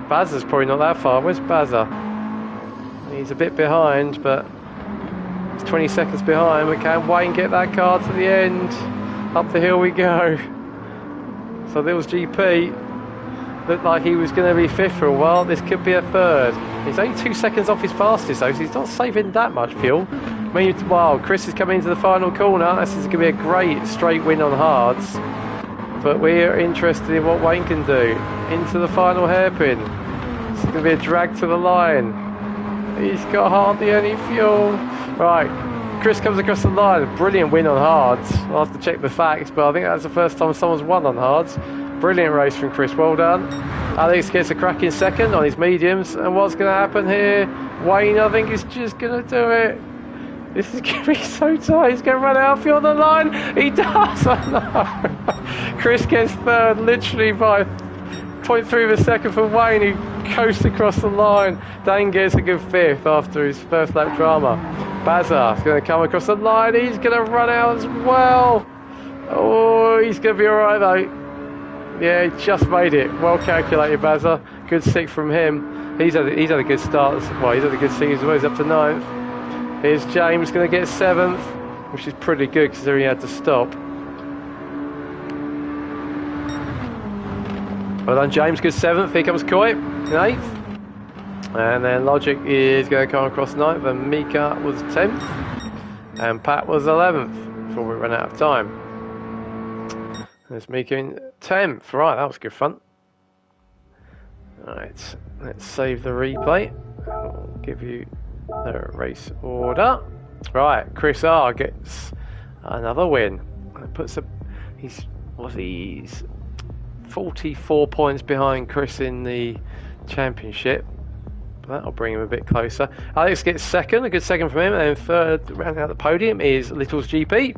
Bazza's probably not that far. Where's Bazza? He's a bit behind, but he's 20 seconds behind. But can Wayne get that car to the end? Up the hill we go. So there was GP. Looked like he was going to be 5th for a while. This could be a 3rd. He's only 2 seconds off his fastest though, so he's not saving that much fuel. Meanwhile, Chris is coming into the final corner. This is going to be a great straight win on hards. But we're interested in what Wayne can do. Into the final hairpin. It's going to be a drag to the line. He's got hardly any fuel. Right, Chris comes across the line. Brilliant win on hards. I'll have to check the facts, but I think that's the first time someone's won on hards. Brilliant race from Chris, well done. Alex gets a cracking second on his mediums. And what's going to happen here? Wayne, I think, is just going to do it. This is going to be so tight. He's going to run out of fuel on the line. He does. Oh, no. Chris gets 3rd, literally by 0.3 of a second from Wayne. He coasts across the line. Dan gets a good 5th after his first lap drama. Bazza is going to come across the line. He's going to run out as well. Oh, he's going to be all right, though. Yeah, he just made it. Well calculated, Bazza. Good 6th from him. He's had a good start. Well, he's had a good season as well. He's up to 9th. Here's James going to get 7th, which is pretty good considering he had to stop. Well done, James. Good 7th. Here comes Coy in 8th. And then Logic is going to come across 9th. And Mika was 10th. And Pat was 11th before we run out of time. There's Mika in 10th. Right, that was good fun. Alright, let's save the replay. I'll give you the race order. Right, Chris R gets another win. That puts he's 44 points behind Chris in the championship. That'll bring him a bit closer. Alex gets 2nd, a good 2nd from him, and 3rd rounding out the podium is Little's GP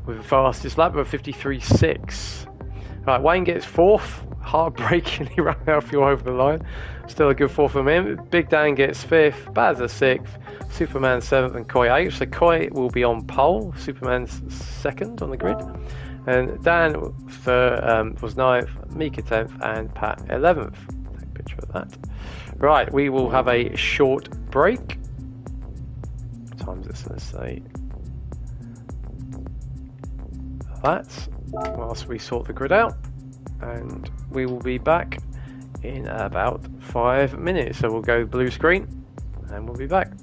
with the fastest lap of 53.6. Right, Wayne gets 4th. Heartbreakingly ran out of fuel over the line. Still a good 4th from him. Big Dan gets 5th. Bazza 6th. Superman 7th and Koi 8th. So Koi will be on pole. Superman's 2nd on the grid. And Dan was 9th. Mika 10th. And Pat 11th. Take a picture of that. Right, we will have a short break. What time is this? Let's say that. Whilst we sort the grid out. And we will be back in about 5 minutes. So we'll go blue screen and we'll be back.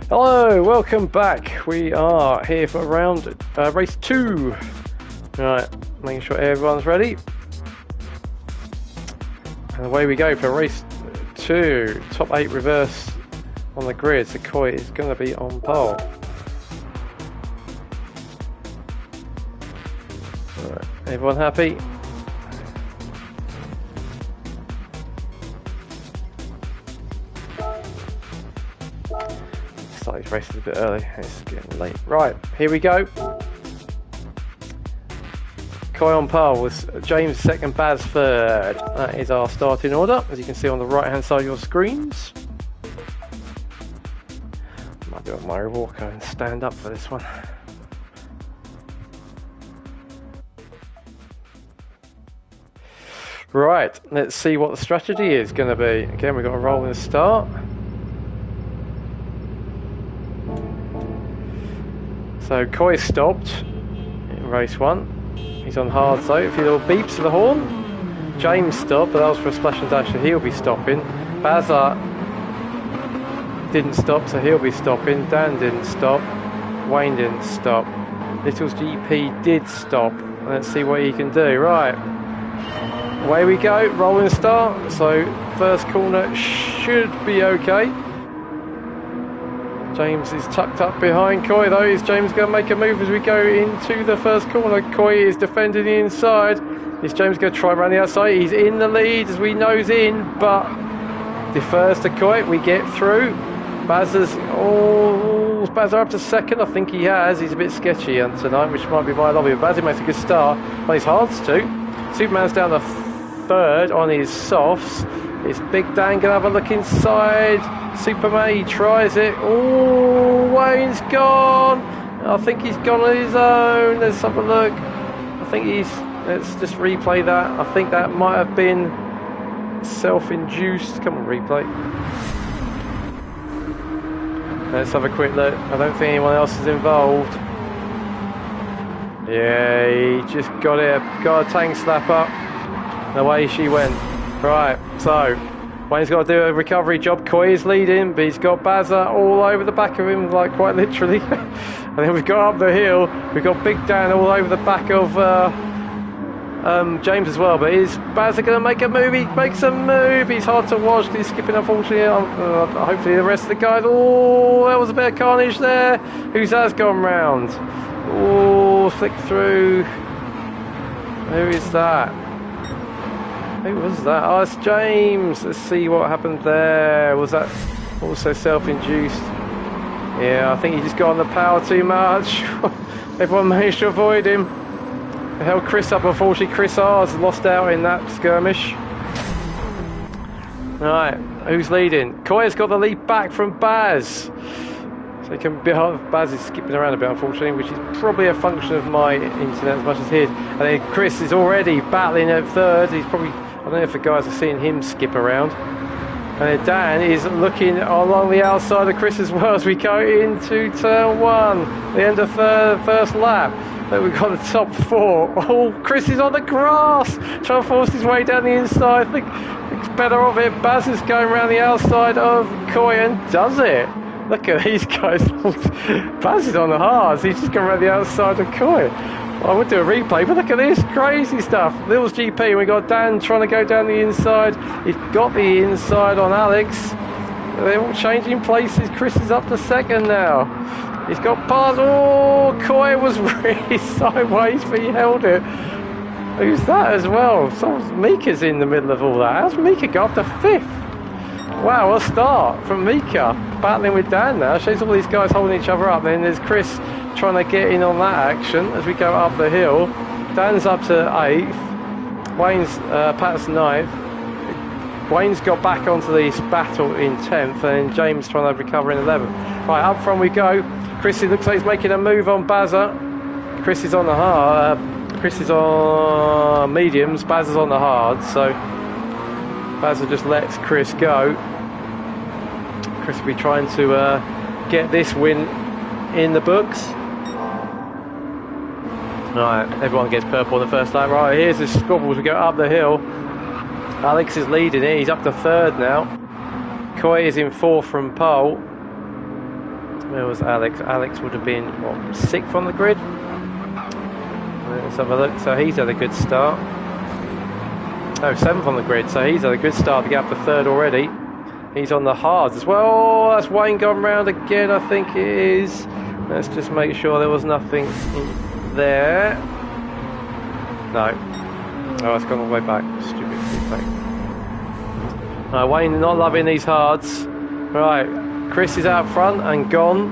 Hello, welcome back. We are here for round race 2. Right, making sure everyone's ready. And away we go for race 2. Top 8 reverse on the grid. So Koi is going to be on pole. Right, everyone happy? Started racing a bit early, it's getting late. Right, here we go. Koi on pole with James second, Baz third. That is our starting order, as you can see on the right hand side of your screens. Might do a Mario Walker and stand up for this one. Right, let's see what the strategy is going to be. Again, we've got a rolling start. So Koi stopped in race 1. He's on hard though. A few little beeps of the horn. James stopped, but that was for a splash and dash, so he'll be stopping. Bazza didn't stop, so he'll be stopping. Dan didn't stop. Wayne didn't stop. Little's GP did stop. Let's see what he can do. Right. Away we go. Rolling start. So first corner should be okay. James is tucked up behind Koi though. Is James going to make a move as we go into the first corner? Koi is defending the inside. Is James going to try around the outside? He's in the lead as we nose in, but defers to Koi. We get through. Bazza's Bazza up to second. I think he has. He's a bit sketchy tonight, which might be my lobby. But Bazza makes a good start on his hards too. Superman's down to third on his softs. Is Big Dan going to have a look inside? Superman, he tries it. Oh, Wayne's gone. I think he's gone on his own. Let's have a look. I think let's just replay that. I think that might have been self-induced. Come on, replay. Let's have a quick look. I don't think anyone else is involved. Yeah, he just got a tank slap up. And away she went. Right, so Wayne's got to do a recovery job. Koi is leading, but he's got Bazza all over the back of him, like quite literally. And then we've got up the hill, we've got Big Dan all over the back of James as well. But is Bazza going to make a move? He makes a move. He's hard to watch. He's skipping, unfortunately. Hopefully the rest of the guys. Oh, there was a bit of carnage there. Who's that's gone round? Oh, flick through. Who is that? Who was that? Oh, it's James. Let's see what happened there. Was that also self-induced? Yeah, I think he just got on the power too much. Everyone managed to avoid him. They held Chris up. Unfortunately, Chris R's lost out in that skirmish. Right, who's leading? Koya's got the lead back from Baz. So he can be Baz is skipping around a bit, unfortunately, which is probably a function of my internet as much as his. And then Chris is already battling at third. He's probably, I don't know if the guys are seeing him skip around. And then Dan is looking along the outside of Chris as well as we go into turn 1, the end of first lap. Then we've got the top 4. Oh, Chris is on the grass, trying to force his way down the inside. I think it's better of it. Baz is going around the outside of Koi and does it. Look at these guys. Baz is on the hards. He's just going around the outside of Koi. I would do a replay, but look at this crazy stuff. Little's GP, we got Dan trying to go down the inside. He's got the inside on Alex. They're all changing places. Chris is up to second now. He's got past. Oh, Koi was really sideways, but he held it. Who's that as well? Mika's in the middle of all that. How's Mika got up to 5th? Wow, what a start from Mika. Battling with Dan now. Shows all these guys holding each other up. Then there's Chris trying to get in on that action as we go up the hill. Dan's up to 8th. Wayne's Pat's 9th. Wayne's got back onto this battle in 10th, and James trying to recover in 11th. Right, up front we go. Chris, it looks like he's making a move on Bazza. Chris is on the hard. Chris is on mediums. Bazza's on the hard. So Bazza just lets Chris go. Chris will be trying to get this win in the books. Right, everyone gets purple in the first lap. Right, here's the squabbles. We go up the hill. Alex is leading it. He's up to 3rd now. Koi is in 4th from pole. Where was Alex? Alex would have been, what, 6th on the grid? Let's have a look. So he's had a good start. Oh, 7th on the grid. So he's had a good start to get up to 3rd already. He's on the hards as well. Oh, that's Wayne gone round again, I think it is. Let's just make sure there was nothing in there. No. Oh, it's gone all the way back. Stupid feedback. Wayne not loving these hards. Right, Chris is out front and gone.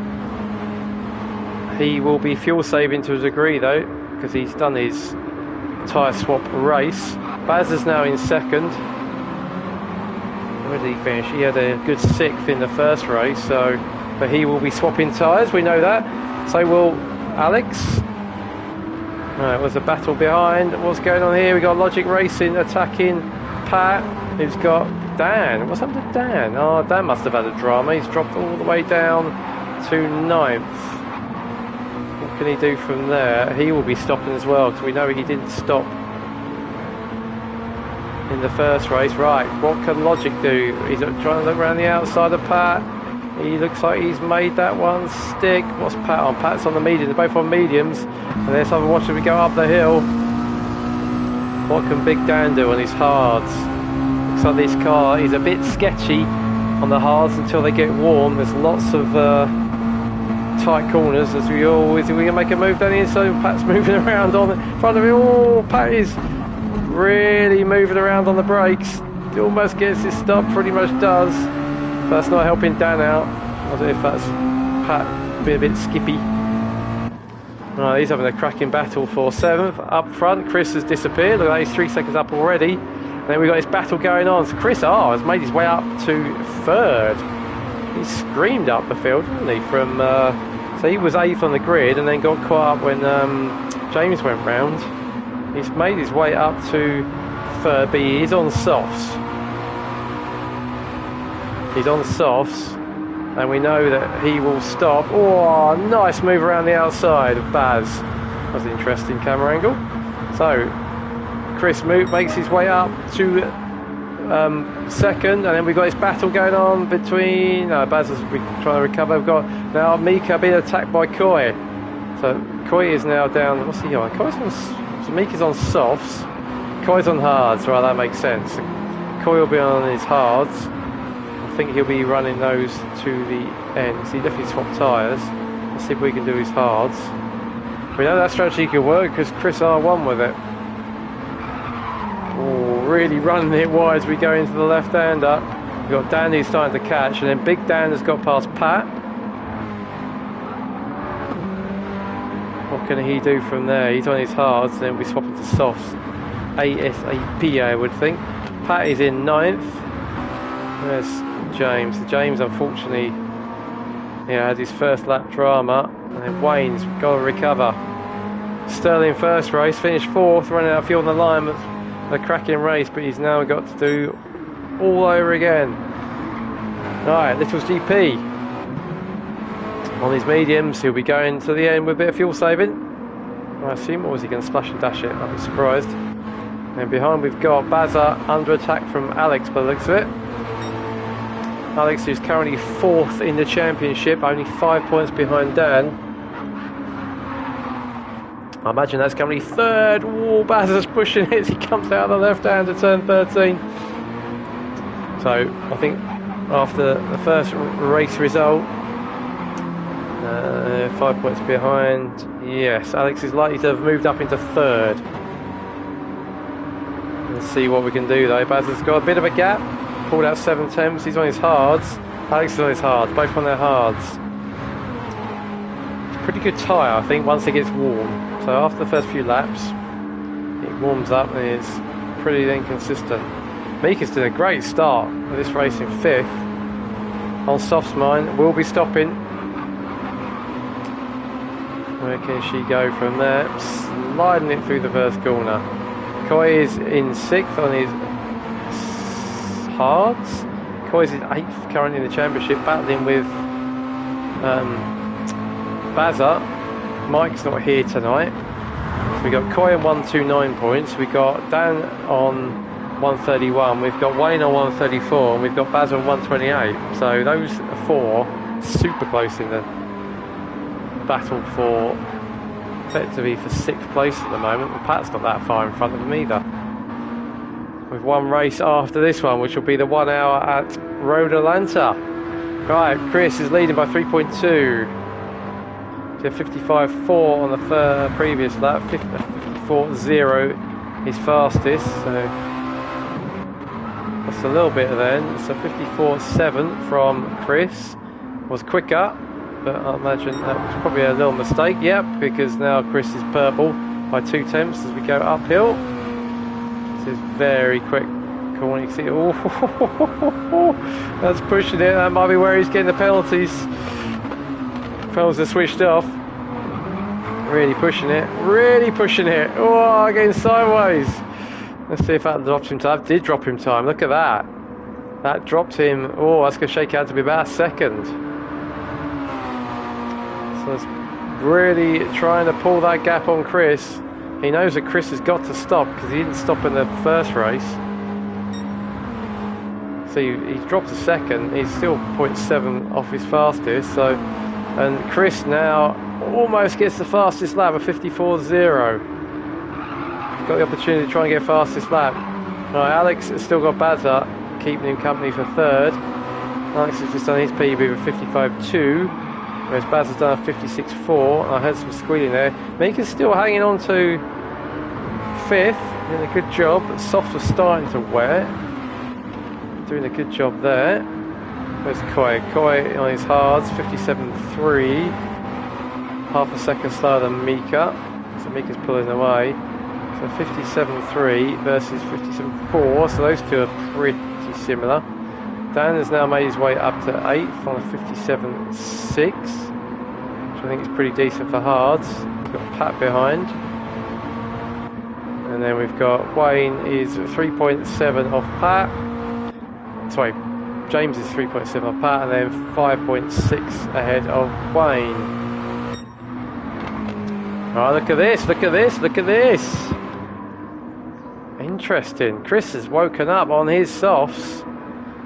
He will be fuel saving to a degree though, because he's done his tyre swap race. Baz is now in 2nd. Where did he finish? He had a good 6th in the first race, so but he will be swapping tyres, we know that. So will Alex. Right, was a battle behind. What's going on here? We got Logic Racing attacking Pat, who's got Dan. What's happened to Dan? Oh, Dan must have had a drama. He's dropped all the way down to 9th. What can he do from there? He will be stopping as well, because we know he didn't stop in the first race. Right, what can Logic do? He's trying to look around the outside of Pat. He looks like he's made that one stick. What's Pat on? Pat's on the medium. They're both on mediums. And let's have a watch as we go up the hill. What can Big Dan do on his hards? Looks like this car is a bit sketchy on the hards until they get warm. There's lots of tight corners as we always. We're going to make a move down here. So Pat's moving around on in front of him. Oh, Pat is really moving around on the brakes. He almost gets his stop. Pretty much does. That's not helping Dan out. I don't know if that's Pat being a bit skippy. Right, he's having a cracking battle for 7th. Up front, Chris has disappeared. Look, he's 3 seconds up already. And then we've got this battle going on. So Chris has made his way up to 3rd. He screamed up the field, didn't he? From so he was 8th on the grid and then got caught up when James went round. He's made his way up to 3rd, but he is on softs. He's on softs, and we know that he will stop. Oh, nice move around the outside of Baz. That was an interesting camera angle. So, Chris makes his way up to 2nd, and then we've got this battle going on between... Baz is trying to recover. We've got now Mika being attacked by Koi. So, Koi is now down... What's he on? Koi's on... So Mika's on softs. Koi's on hards. Right, that makes sense. Koi will be on his hards. I think he'll be running those to the end. So he definitely swapped tyres. Let's see if we can do his hards. We know that strategy could work because Chris R1 with it. Oh, really running it wide as we go into the left-hander. We've got Dan who's starting to catch, and then Big Dan has got past Pat. What can he do from there? He's on his hards, and then we'll be swapping to softs. ASAP, I would think. Pat is in 9th. There's James. James unfortunately had his first lap drama, and then Wayne's got to recover. Sterling first race, finished 4th, running out of fuel on the line, but a cracking race, but he's now got to do all over again. Right, Little's GP on his mediums. He'll be going to the end with a bit of fuel saving, I assume, or was he going to splash and dash it? I'd be surprised. And behind we've got Bazza under attack from Alex by the looks of it. Alex is currently 4th in the championship, only 5 points behind Dan. I imagine that's currently 3rd. Oh, Bazza's pushing it as he comes out of the left hand to turn 13. So I think after the first race result, 5 points behind. Yes, Alex is likely to have moved up into 3rd. Let's see what we can do though. Bazza's got a bit of a gap. Pulled out 7 temps. He's on his hards. Alex is on his hards. Both on their hards. It's a pretty good tyre, I think, once it gets warm. So after the first few laps, it warms up and it's pretty inconsistent. Mika's did a great start with this race in 5th. On softs mine, will be stopping. Where can she go from there? Sliding it through the first corner. Koi is in 6th on his hards. Koi is 8th currently in the championship, battling with Bazza. Mike's not here tonight. So we got Koi on 129 points. We got Dan on 131, we've got Wayne on 134, and we've got Baz on 128. So those four super close in the battle for effectively for 6th place at the moment. And Pat's not that far in front of him either. With one race after this one, which will be the 1 hour at Road Atlanta. Right, Chris is leading by 3.2. 55.4 on the previous lap. 54.0 is fastest. So that's a little bit then. So 54.7 from Chris was quicker, but I imagine that was probably a little mistake. Yep, because now Chris is purple by 2 tenths as we go uphill. This is very quick corner. You can see, oh, that's pushing it. That might be where he's getting the penalties. Pedals are switched off. Really pushing it. Really pushing it. Oh, getting sideways. Let's see if that drops him time. That did drop him time. Look at that. That dropped him. Oh, that's going to shake out to be about a second. So it's really trying to pull that gap on Chris. He knows that Chris has got to stop because he didn't stop in the first race. So he's dropped a second. He's still 0.7 off his fastest. So, and Chris now almost gets the fastest lap of 54.0. Got the opportunity to try and get fastest lap. Right, Alex has still got Bazza keeping him company for 3rd. Alex has just done his PB with 55.2, whereas Baz has done a 56.4. I heard some squealing there. Mika's still hanging on to 5th, doing a good job. Softs are starting to wear. Doing a good job there. Where's Koi? Koi on his hards, 57.3. Half a second slower than Mika. So Mika's pulling away. So 57.3 versus 57.4. So those two are pretty similar. Dan has now made his way up to 8th on a 57.6, which I think is pretty decent for hards. We've got Pat behind. And then we've got Wayne is 3.7 off Pat. Sorry, James is 3.7 off Pat, and then 5.6 ahead of Wayne. Oh, look at this, look at this, look at this. Interesting. Chris has woken up on his softs.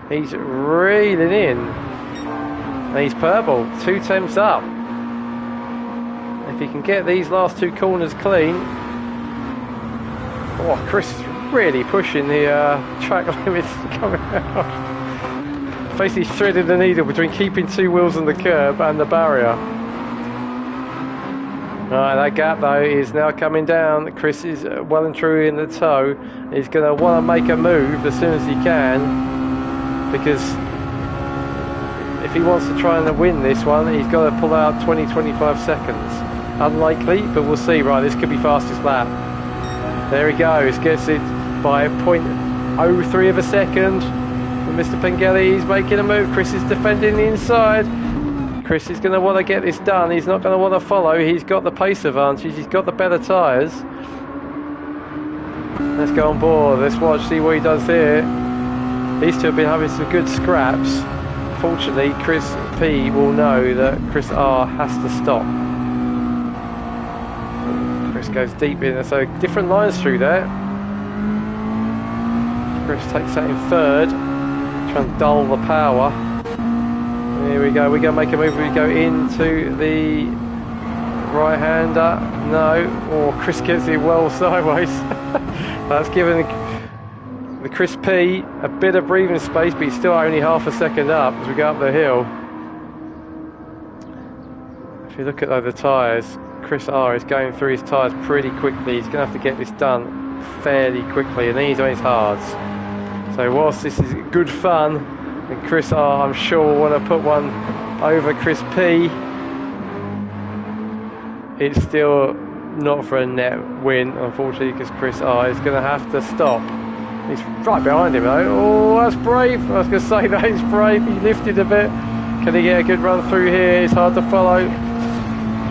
He's reeling in. And he's purple, 2 tenths up. If he can get these last 2 corners clean. Oh, Chris is really pushing the track limits coming out. Basically threading the needle between keeping 2 wheels on the curb and the barrier. Right, that gap though is now coming down. Chris is well and truly in the toe. He's going to want to make a move as soon as he can, because if he wants to try and win this one, he's got to pull out 20-25 seconds. Unlikely, but we'll see. Right, this could be fastest lap. There he goes, gets it by 0.03 of a second. And Mr. Pengelly, he's making a move. Chris is defending the inside. Chris is going to want to get this done. He's not going to want to follow. He's got the pace advantage. He's got the better tyres. Let's go on board. Let's watch, see what he does here. These two have been having some good scraps. Fortunately, Chris P will know that Chris R has to stop. Chris goes deep in, so different lines through there. Chris takes that in 3rd, try and dull the power. Here we go, we're going to make a move. We go into the right-hander. No, or Chris gets it well sideways. That's given the Chris P a bit of breathing space, but he's still only half a second up as we go up the hill. If you look at the tyres, Chris R is going through his tyres pretty quickly. He's going to have to get this done fairly quickly, and then he's on his hards. So whilst this is good fun, and Chris R, I'm sure, will want to put one over Chris P, it's still not for a net win, unfortunately, because Chris R is going to have to stop. He's right behind him though. Oh, that's brave. I was going to say that is brave. He lifted a bit. Can he get a good run through here? It's hard to follow.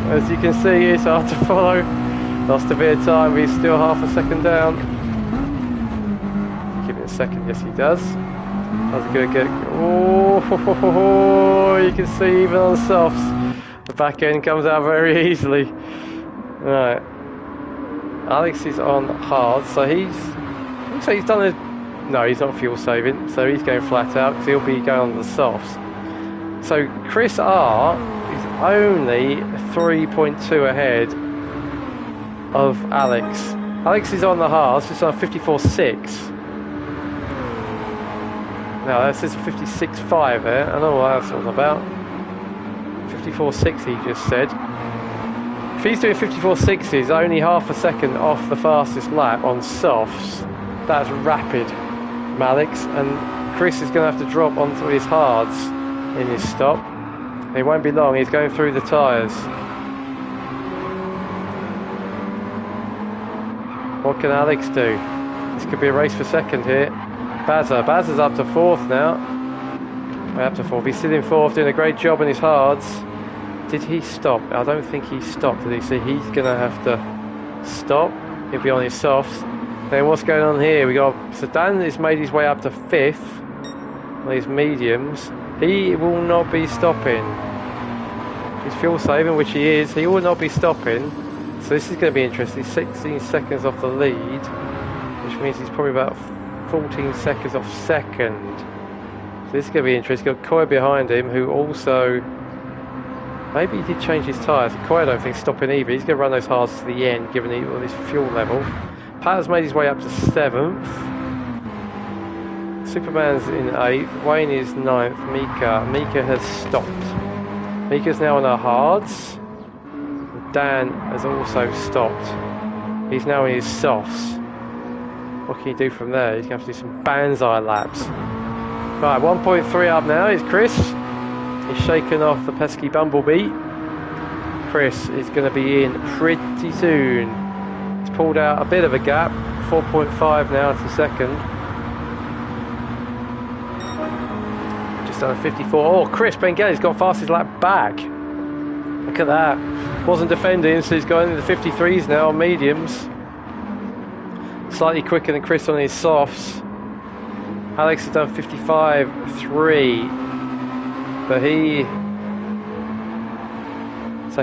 As you can see, it's hard to follow. Lost a bit of time, but he's still half a second down. Give it a second. Yes, he does. That's good. Oh, you can see even on the softs, the back end comes out very easily. Right. Alex is on hard, so he's done No, he's not fuel saving, so he's going flat out because he'll be going on the softs. So Chris R is only 3.2 ahead of Alex. Alex is on the hards, just on 54.6. Now that says 56.5 there. I don't know what that's all about. 54.6 he just said. If he's doing 54.6, he's only half a second off the fastest lap on softs. That's rapid from Alex, and Chris is going to have to drop onto his hards in his stop. It won't be long, he's going through the tyres. What can Alex do? This could be a race for second here. Bazza's up to 4th now. Way up to 4th. He's sitting 4th, doing a great job in his hards. Did he stop? I don't think he stopped. Did he see? He's going to have to stop. He'll be on his softs. Then what's going on here? We got Dan has made his way up to 5th on his mediums. He will not be stopping. He's fuel saving, which he is. He will not be stopping. So this is going to be interesting. 16 seconds off the lead, which means he's probably about 14 seconds off second. So this is going to be interesting. He's got Coy behind him, who also... Maybe he did change his tyres. Coy I don't think stopping either. He's going to run those hards to the end, given his fuel level. Pat has made his way up to 7th. Superman's in 8th. Wayne is 9th. Mika has stopped. Mika's now on her hards. Dan has also stopped. He's now in his softs. What can he do from there? He's going to have to do some banzai laps. Right, 1.3 up now is Chris. He's shaken off the pesky Bumblebee. Chris is going to be in pretty soon. He's pulled out a bit of a gap. 4.5 now to second. Just under 54. Oh, Chris Bengelli's got fastest lap back. Look at that. Wasn't defending, so he's going into the 53s now on mediums. Slightly quicker than Chris on his softs. Alex has done 55.3, but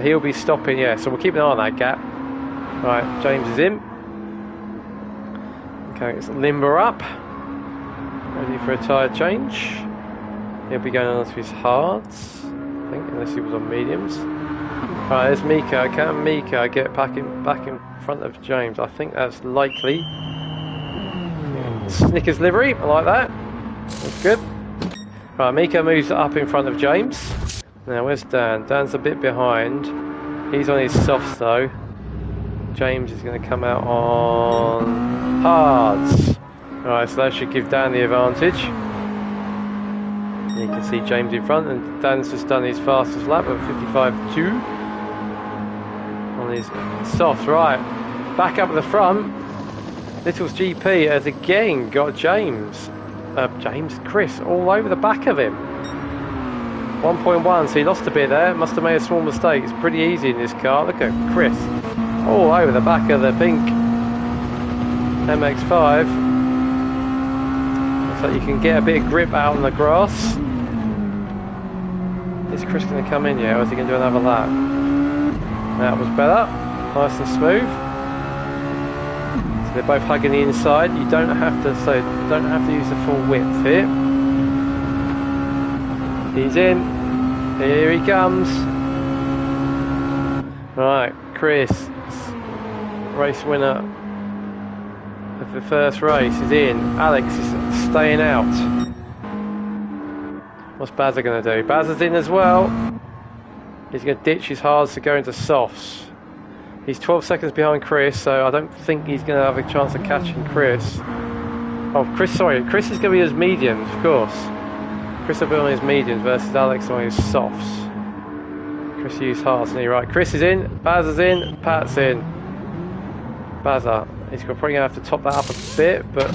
he'll be stopping. Yeah, so we'll keep an eye on that gap. Right, James is in. Okay, let's limber up. Ready for a tyre change. He'll be going on to his hards, I think, unless he was on mediums. Right, there's Mika. Can Mika get back in front of James? I think that's likely. Snickers livery, I like that. That's good. Right, Mika moves up in front of James. Now, where's Dan? Dan's a bit behind. He's on his softs though. James is going to come out on hards. Alright, so that should give Dan the advantage. You can see James in front, and Dan's just done his fastest lap of 55.2 on his softs. Right, back up at the front. Little's GP has again got Chris all over the back of him. 1.1, so he lost a bit there. Must have made a small mistake. It's pretty easy in this car. Look at Chris all over the back of the pink MX5. So you can get a bit of grip out on the grass. Is Chris going to come in yet, or is he going to do another lap? That was better. Nice and smooth. So they're both hugging the inside. You don't have to use the full width here. He's in. Here he comes. Right, Chris, race winner of the first race, is in. Alex is staying out. What's Bazza going to do? Bazza's in as well. He's going to ditch his hards to go into softs. He's 12 seconds behind Chris, so I don't think he's going to have a chance of catching Chris. Oh, Chris is going to be his mediums, of course. Chris will be on his mediums versus Alex on his softs. Chris used hards, and right. Chris is in, Bazza's in, Pat's in. Bazza, he's probably going to have to top that up a bit, but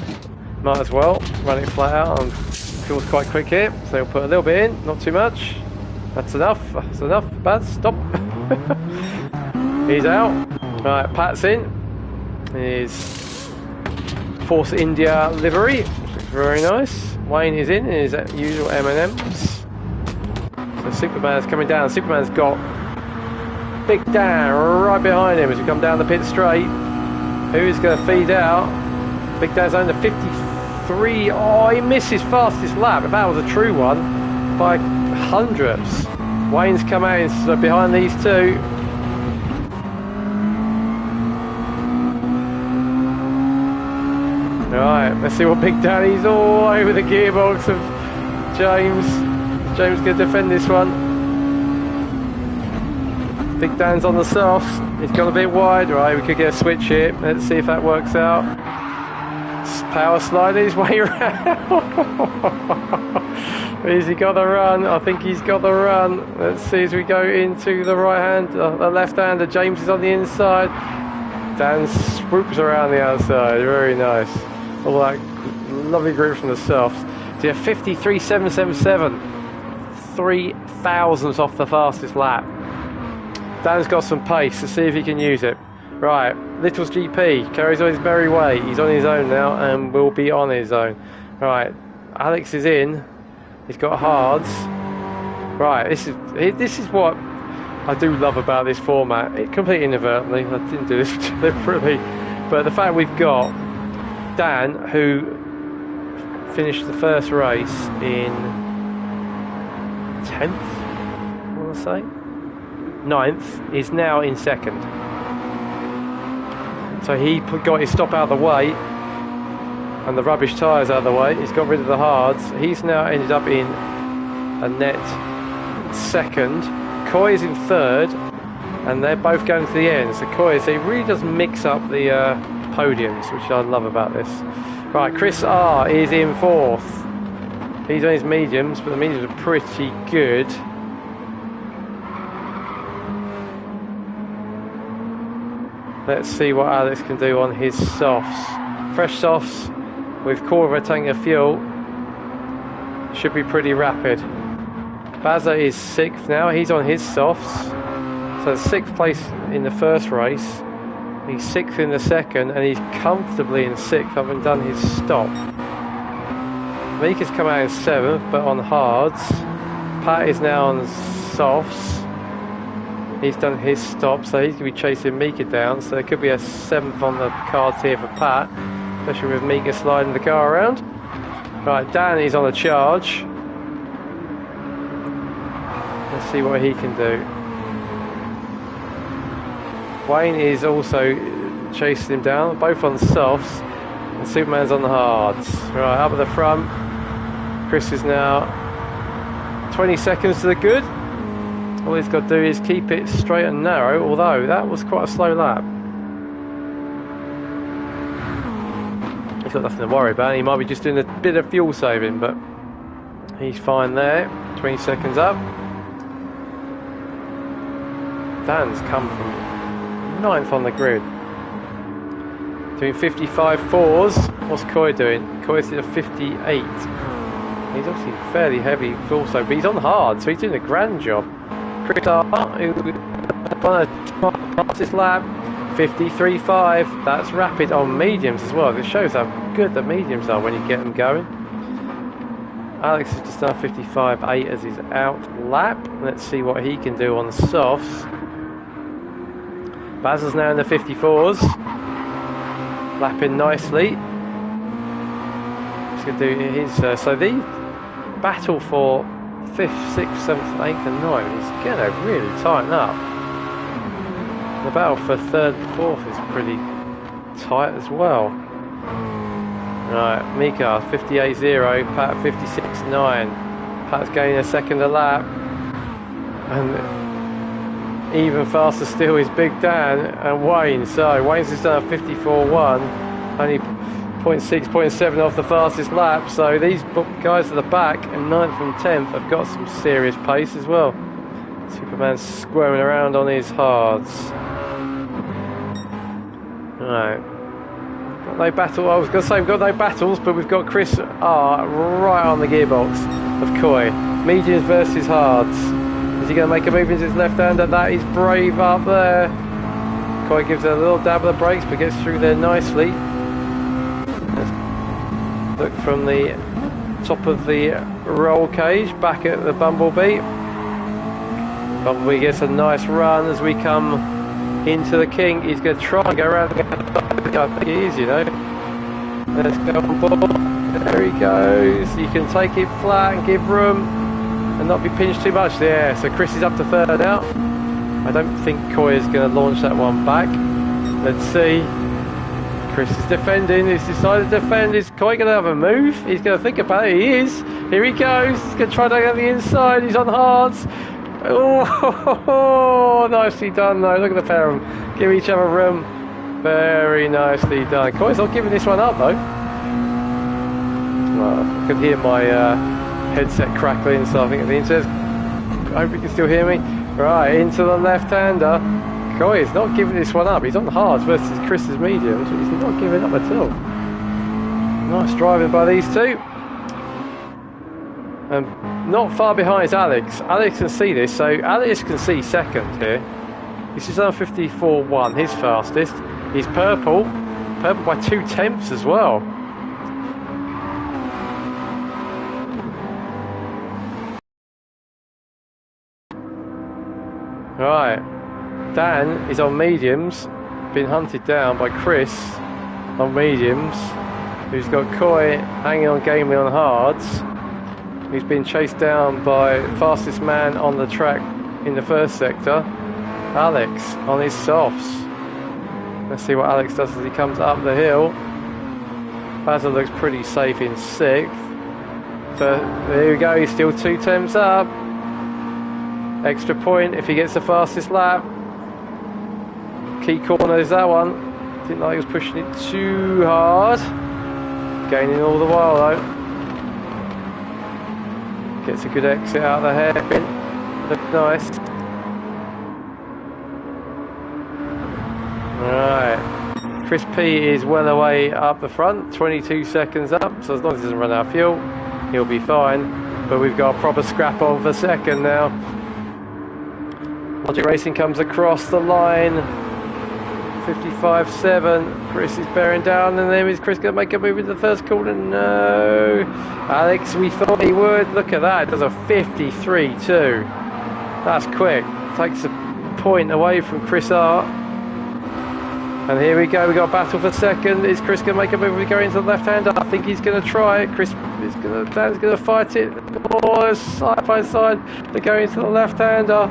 might as well run it flat out, and feels quite quick here, so he'll put a little bit in, not too much. That's enough. That's enough. Baz, stop. He's out. Right, Pat's in. His Force India livery, very nice. Wayne is in his usual M&Ms. So Superman's coming down. Superman's got Big Dan right behind him as we come down the pit straight. Who's going to feed out? Big Dan's under 54 3. Oh, he missed his fastest lap. If that was a true one, by hundredths. Wayne's come out behind these two. Right, let's see what Big Danny's all over the gearbox of James. James going to defend this one. Big Dan's on the softs. He's gone a bit wide. Right, we could get a switch here. Let's see if that works out. Power sliding his way around. Has he got the run? I think he's got the run. Let's see as we go into the right hand, the left hander. James is on the inside. Dan swoops around the outside. Very nice. All that lovely grip from the softs. So yeah, 53.777. 3 thousandths off the fastest lap. Dan's got some pace. Let's see if he can use it. Right, Little's GP carries on his merry way. He's on his own now and will be on his own. Right, Alex is in. He's got hards. Right, this is what I do love about this format. It completely inadvertently. I didn't do this deliberately, but the fact we've got Dan, who finished the first race in 10th, I want to say 9th, is now in 2nd. So he got his stop out of the way and the rubbish tyres out of the way. He's got rid of the hards. He's now ended up in a net 2nd. Coy is in 3rd, and they're both going to the end. So Coy, so he really does mix up the podiums, which I love about this. Right, Chris R is in 4th. He's on his mediums, but the mediums are pretty good. Let's see what Alex can do on his softs. Fresh softs with quarter of a tank of fuel should be pretty rapid. Mazda is 6th now. He's on his softs. So 6th place in the first race. He's 6th in the second, and he's comfortably in 6th, having done his stop. Mika's come out in 7th, but on hards. Pat is now on softs. He's done his stop, so he's going to be chasing Mika down. So there could be a 7th on the cards here for Pat, especially with Mika sliding the car around. Right, Dan is on a charge. Let's see what he can do. Wayne is also chasing him down, both on softs, and Superman's on the hards. Right, up at the front. Chris is now 20 seconds to the good. All he's got to do is keep it straight and narrow, although that was quite a slow lap. He's got nothing to worry about. He might be just doing a bit of fuel saving, but he's fine there. 20 seconds up. Dan's come from 9th on the grid. Doing 55.4s. What's Coy doing? Coy's at a 58. He's obviously fairly heavy also, but he's on hard, so he's doing a grand job. Chris R, who passes lap, 53.5. That's rapid on mediums as well. It shows how good the mediums are when you get them going. Alex has just done 55.8 as his out lap. Let's see what he can do on the softs. Baz is now in the 54s, lapping nicely. He's going to do his. So the battle for 5th, 6th, 7th, 8th and 9th is going to really tighten up. The battle for 3rd and 4th is pretty tight as well. Right, Mika 58.0, Pat 56.9. Pat's gaining a second a lap. And even faster still is Big Dan and Wayne. So Wayne's just done a 54.1, only 0.6, 0.7 off the fastest lap. So these guys at the back in 9th and 10th have got some serious pace as well. Superman's squirming around on his hards. Right. Got no battle. I was going to say we've got no battles, but we've got Chris R right on the gearbox of Coy. Mediums versus hards. Is he going to make a move into his left-hander? That is brave up there. Coy gives it a little dab of the brakes, but gets through there nicely. Let's look from the top of the roll cage, back at the Bumblebee. Bumblebee gets a nice run as we come into the King. He's going to try and go around. I think he is, you know. Let's go on board. There he goes. You can take it flat and give room and not be pinched too much. Yeah, so Chris is up to third now. I don't think Coy is going to launch that one back. Let's see. Chris is defending. He's decided to defend. Is Coy going to have a move? He's going to think about it. He is. Here he goes. He's going to try to go on the inside. He's on hards. Oh, nicely done though. Look at the pair of them. Give each other room. Very nicely done. Coy's not giving this one up though. Well, I can hear my headset crackling, so I think the internet. I hope you can still hear me. Right, into the left-hander. Coy is not giving this one up. He's on hards versus Chris's mediums, but he's not giving up at all. Nice driving by these two. Not far behind is Alex. Alex can see this, so Alex can see second here. This is on 54.1, his fastest. He's purple by 2/10 as well. Right, Dan is on mediums, been hunted down by Chris on mediums, who's got Coy hanging on gamely on hards. He's been chased down by fastest man on the track in the first sector, Alex, on his softs. Let's see what Alex does as he comes up the hill. Basil looks pretty safe in 6th. But there we go, he's still 2/10 up. Extra point if he gets the fastest lap. Key corner is that one. Didn't like he was pushing it too hard. Gaining all the while though. Gets a good exit out of the hairpin. Looks nice. Right. Chris P is well away up the front. 22 seconds up. So as long as he doesn't run out of fuel, he'll be fine. But we've got a proper scrap on for second now. Logic Racing comes across the line. 55.7. Chris is bearing down, and then is Chris going to make a move in the first corner? No. Alex, we thought he would. Look at that. It does a 53.2. That's quick. Takes a point away from Chris R. And here we go. We got a battle for second. Is Chris going to make a move? We go into the left-hander. I think he's going to try it. Chris is going to. Dan's going to fight it. Oh, side by side. They go into the left-hander.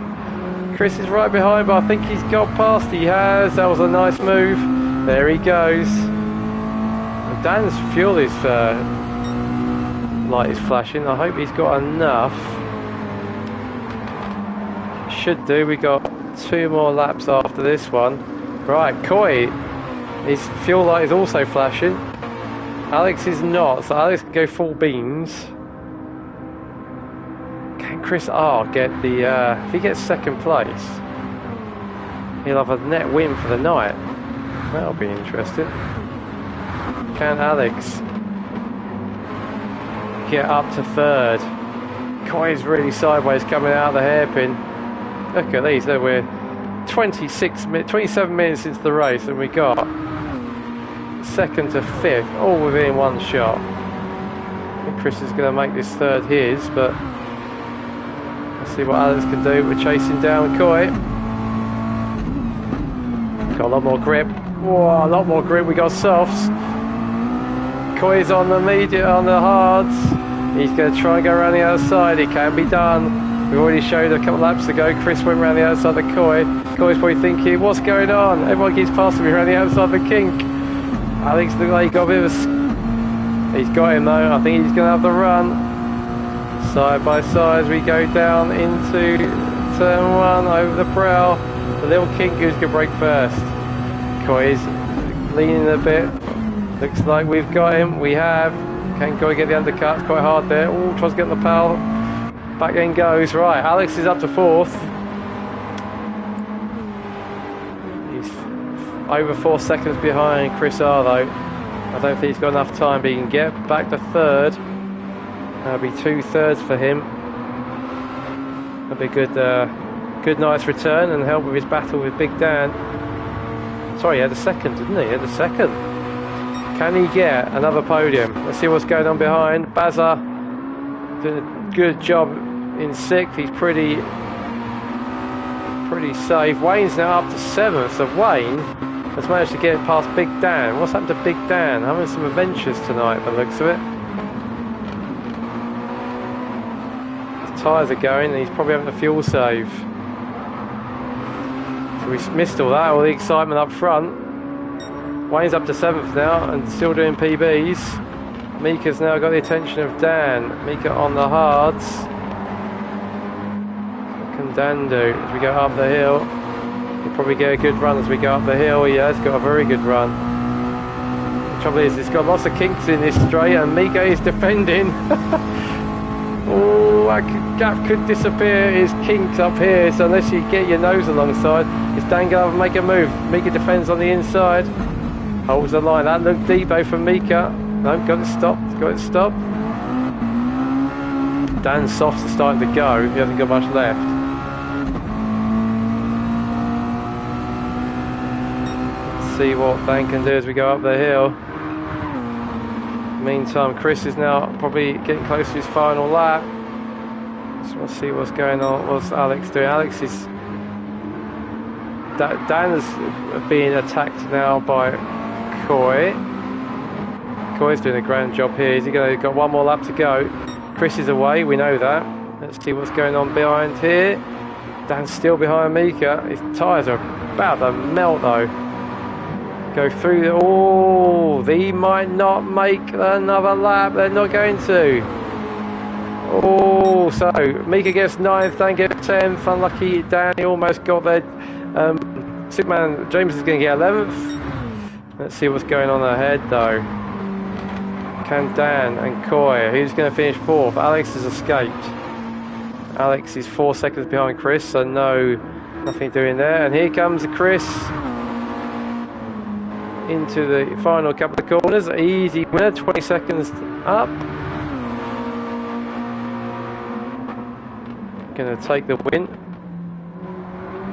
Chris is right behind, but I think he's got past. He has. That was a nice move. There he goes. And Dan's fuel is light is flashing. I hope he's got enough. Should do. We got 2 more laps after this one. Right, Coy. His fuel light is also flashing. Alex is not, so Alex can go full beams. Can Chris R get the, if he gets second place, he'll have a net win for the night. That'll be interesting. Can Alex get up to third? Coy's really sideways coming out of the hairpin. Look at these, we're 27 minutes into the race and we got second to 5th, all within 1 shot. I think Chris is going to make this third his, but let's see what Alex can do. We're chasing down Coy. Got a lot more grip. Whoa, a lot more grip. We got softs. Coy's on the medium, on the hards. He's going to try and go around the outside. It can be done. We already showed a couple laps ago. Chris went around the outside of Coy. Coy's probably thinking, what's going on? Everyone keeps passing me around the outside of the kink. Alex looked like he got a bit of a... He's got him though. I think he's going to have the run. Side by side as we go down into turn 1 over the brow. The little kink who's going to break first. Coy is leaning a bit. Looks like we've got him. We have. Can Coy get the undercut? It's quite hard there. Oh, tries to get the pal. Back end goes. Right, Alex is up to 4th. He's over 4 seconds behind Chris R though. I don't think he's got enough time, but he can get back to 3rd. That'll be 2 thirds for him. That'll be a good night's return and help with his battle with Big Dan. Sorry, he had a second, didn't he? He had a second. Can he get another podium? Let's see what's going on behind. Bazza doing a good job in 6th. He's pretty safe. Wayne's now up to 7th, so Wayne has managed to get past Big Dan. What's happened to Big Dan? Having some adventures tonight by the looks of it. tyres are going, and he's probably having a fuel save. So we missed all that, all the excitement up front. Wayne's up to 7th now and still doing PBs. Mika's now got the attention of Dan. Mika on the hards. What can Dan do as we go up the hill? He'll probably get a good run as we go up the hill. He has got a very good run. The trouble is, it's got lots of kinks in this straight, and Mika is defending. Oh, that gap could disappear. It's kinked up here, so unless you get your nose alongside, is Dan going to make a move? Mika defends on the inside. Holds the line. That looked deep though from Mika. No, got it stopped. Got it stopped. Dan's softs are starting to go. He hasn't got much left. Let's see what Dan can do as we go up the hill. Meantime, Chris is now probably getting close to his final lap. So we'll see what's going on. What's Alex doing? Alex is... Dan is being attacked now by Coy. Coy's doing a grand job here. Is he going to got one more lap to go? Chris is away, we know that. Let's see what's going on behind here. Dan's still behind Mika. His tyres are about to melt though. Go through the... Oh, they might not make another lap. They're not going to. Oh, so Mika gets 9th, Dan gets 10th. Unlucky Dan, he almost got there. Superman James is going to get 11th. Let's see what's going on ahead though. Can Dan and Coy, who's going to finish 4th? Alex has escaped. Alex is 4 seconds behind Chris, so nothing doing there. And here comes Chris into the final couple of corners. Easy winner, 20 seconds up. Going to take the win.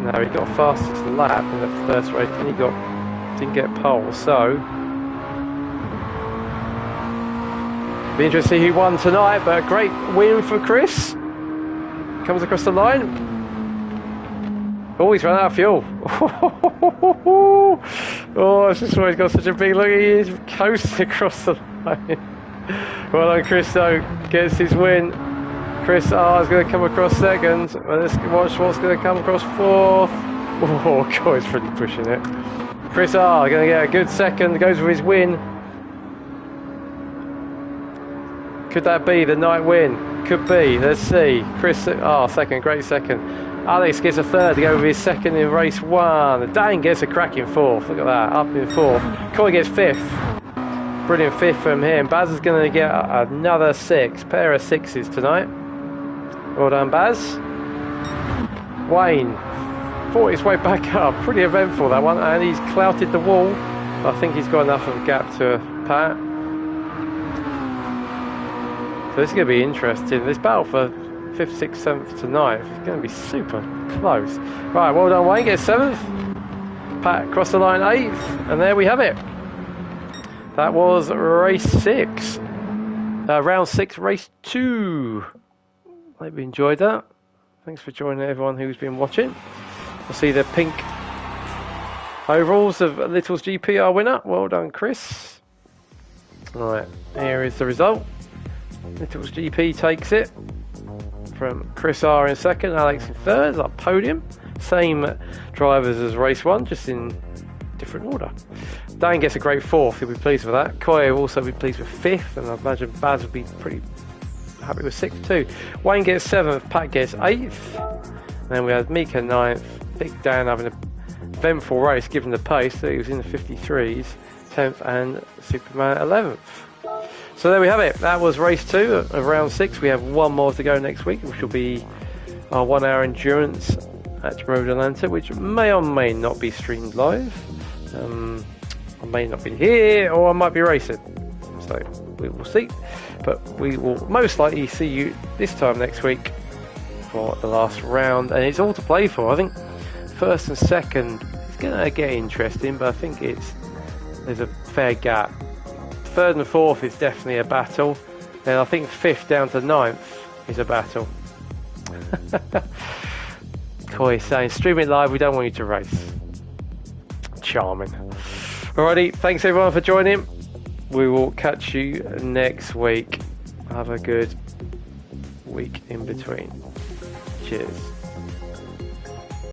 No, he got fastest lap in the first race, and he didn't get pole, so be interesting to see who won tonight, but a great win for Chris. Comes across the line. Oh, he's run out of fuel. Oh, it's just why he's got such a big look. He is coasting across the line. Well done, Chris, though, gets his win. Chris R is going to come across 2nd. Well, let's watch what's going to come across 4th. Oh, God, he's really pushing it. Chris R going to get a good 2nd, goes with his win. Could that be the night win? Could be, let's see. Chris R 2nd, great 2nd. Alex gets a 3rd to go with his 2nd in race 1. Dan gets a cracking 4th, look at that, up in 4th. Coy gets 5th. Brilliant 5th from him. Baz is going to get another 6, pair of 6s tonight. Well done, Baz. Wayne fought his way back up. Pretty eventful, that one. And he's clouted the wall. I think he's got enough of a gap to pat. So this is going to be interesting. This battle for 5th, 6th, 7th to 9th is going to be super close. Right, well done, Wayne. Gets 7th. Pat across the line 8th. And there we have it. That was race 6. Round 6, race 2. Hope you enjoyed that. Thanks for joining everyone who's been watching. We'll see the pink overalls of Little's GP, our winner. Well done, Chris. Right, here is the result. Little's GP takes it from Chris R in 2nd, Alex in 3rd, our podium. Same drivers as race 1, just in different order. Dan gets a great 4th, he'll be pleased with that. Koya will also be pleased with 5th, and I imagine Baz will be pretty happy with 6th too. Wayne gets 7th, Pat gets 8th. And then we had Mika 9th, Big Dan having a eventful race given the pace, so he was in the 53s, 10th, and Superman 11th. So there we have it. That was race 2 of round 6. We have one more to go next week, which will be our 1 hour endurance at Road Atlanta, which may or may not be streamed live. I may not be here, or I might be racing. So we will see. But we will most likely see you this time next week for the last round. And it's all to play for. I think 1st and 2nd is going to get interesting, but I think there's a fair gap. 3rd and 4th is definitely a battle. And I think 5th down to 9th is a battle. Coy saying, stream it live, we don't want you to race. Charming. Alrighty, thanks everyone for joining. We will catch you next week. Have a good week in between. Cheers.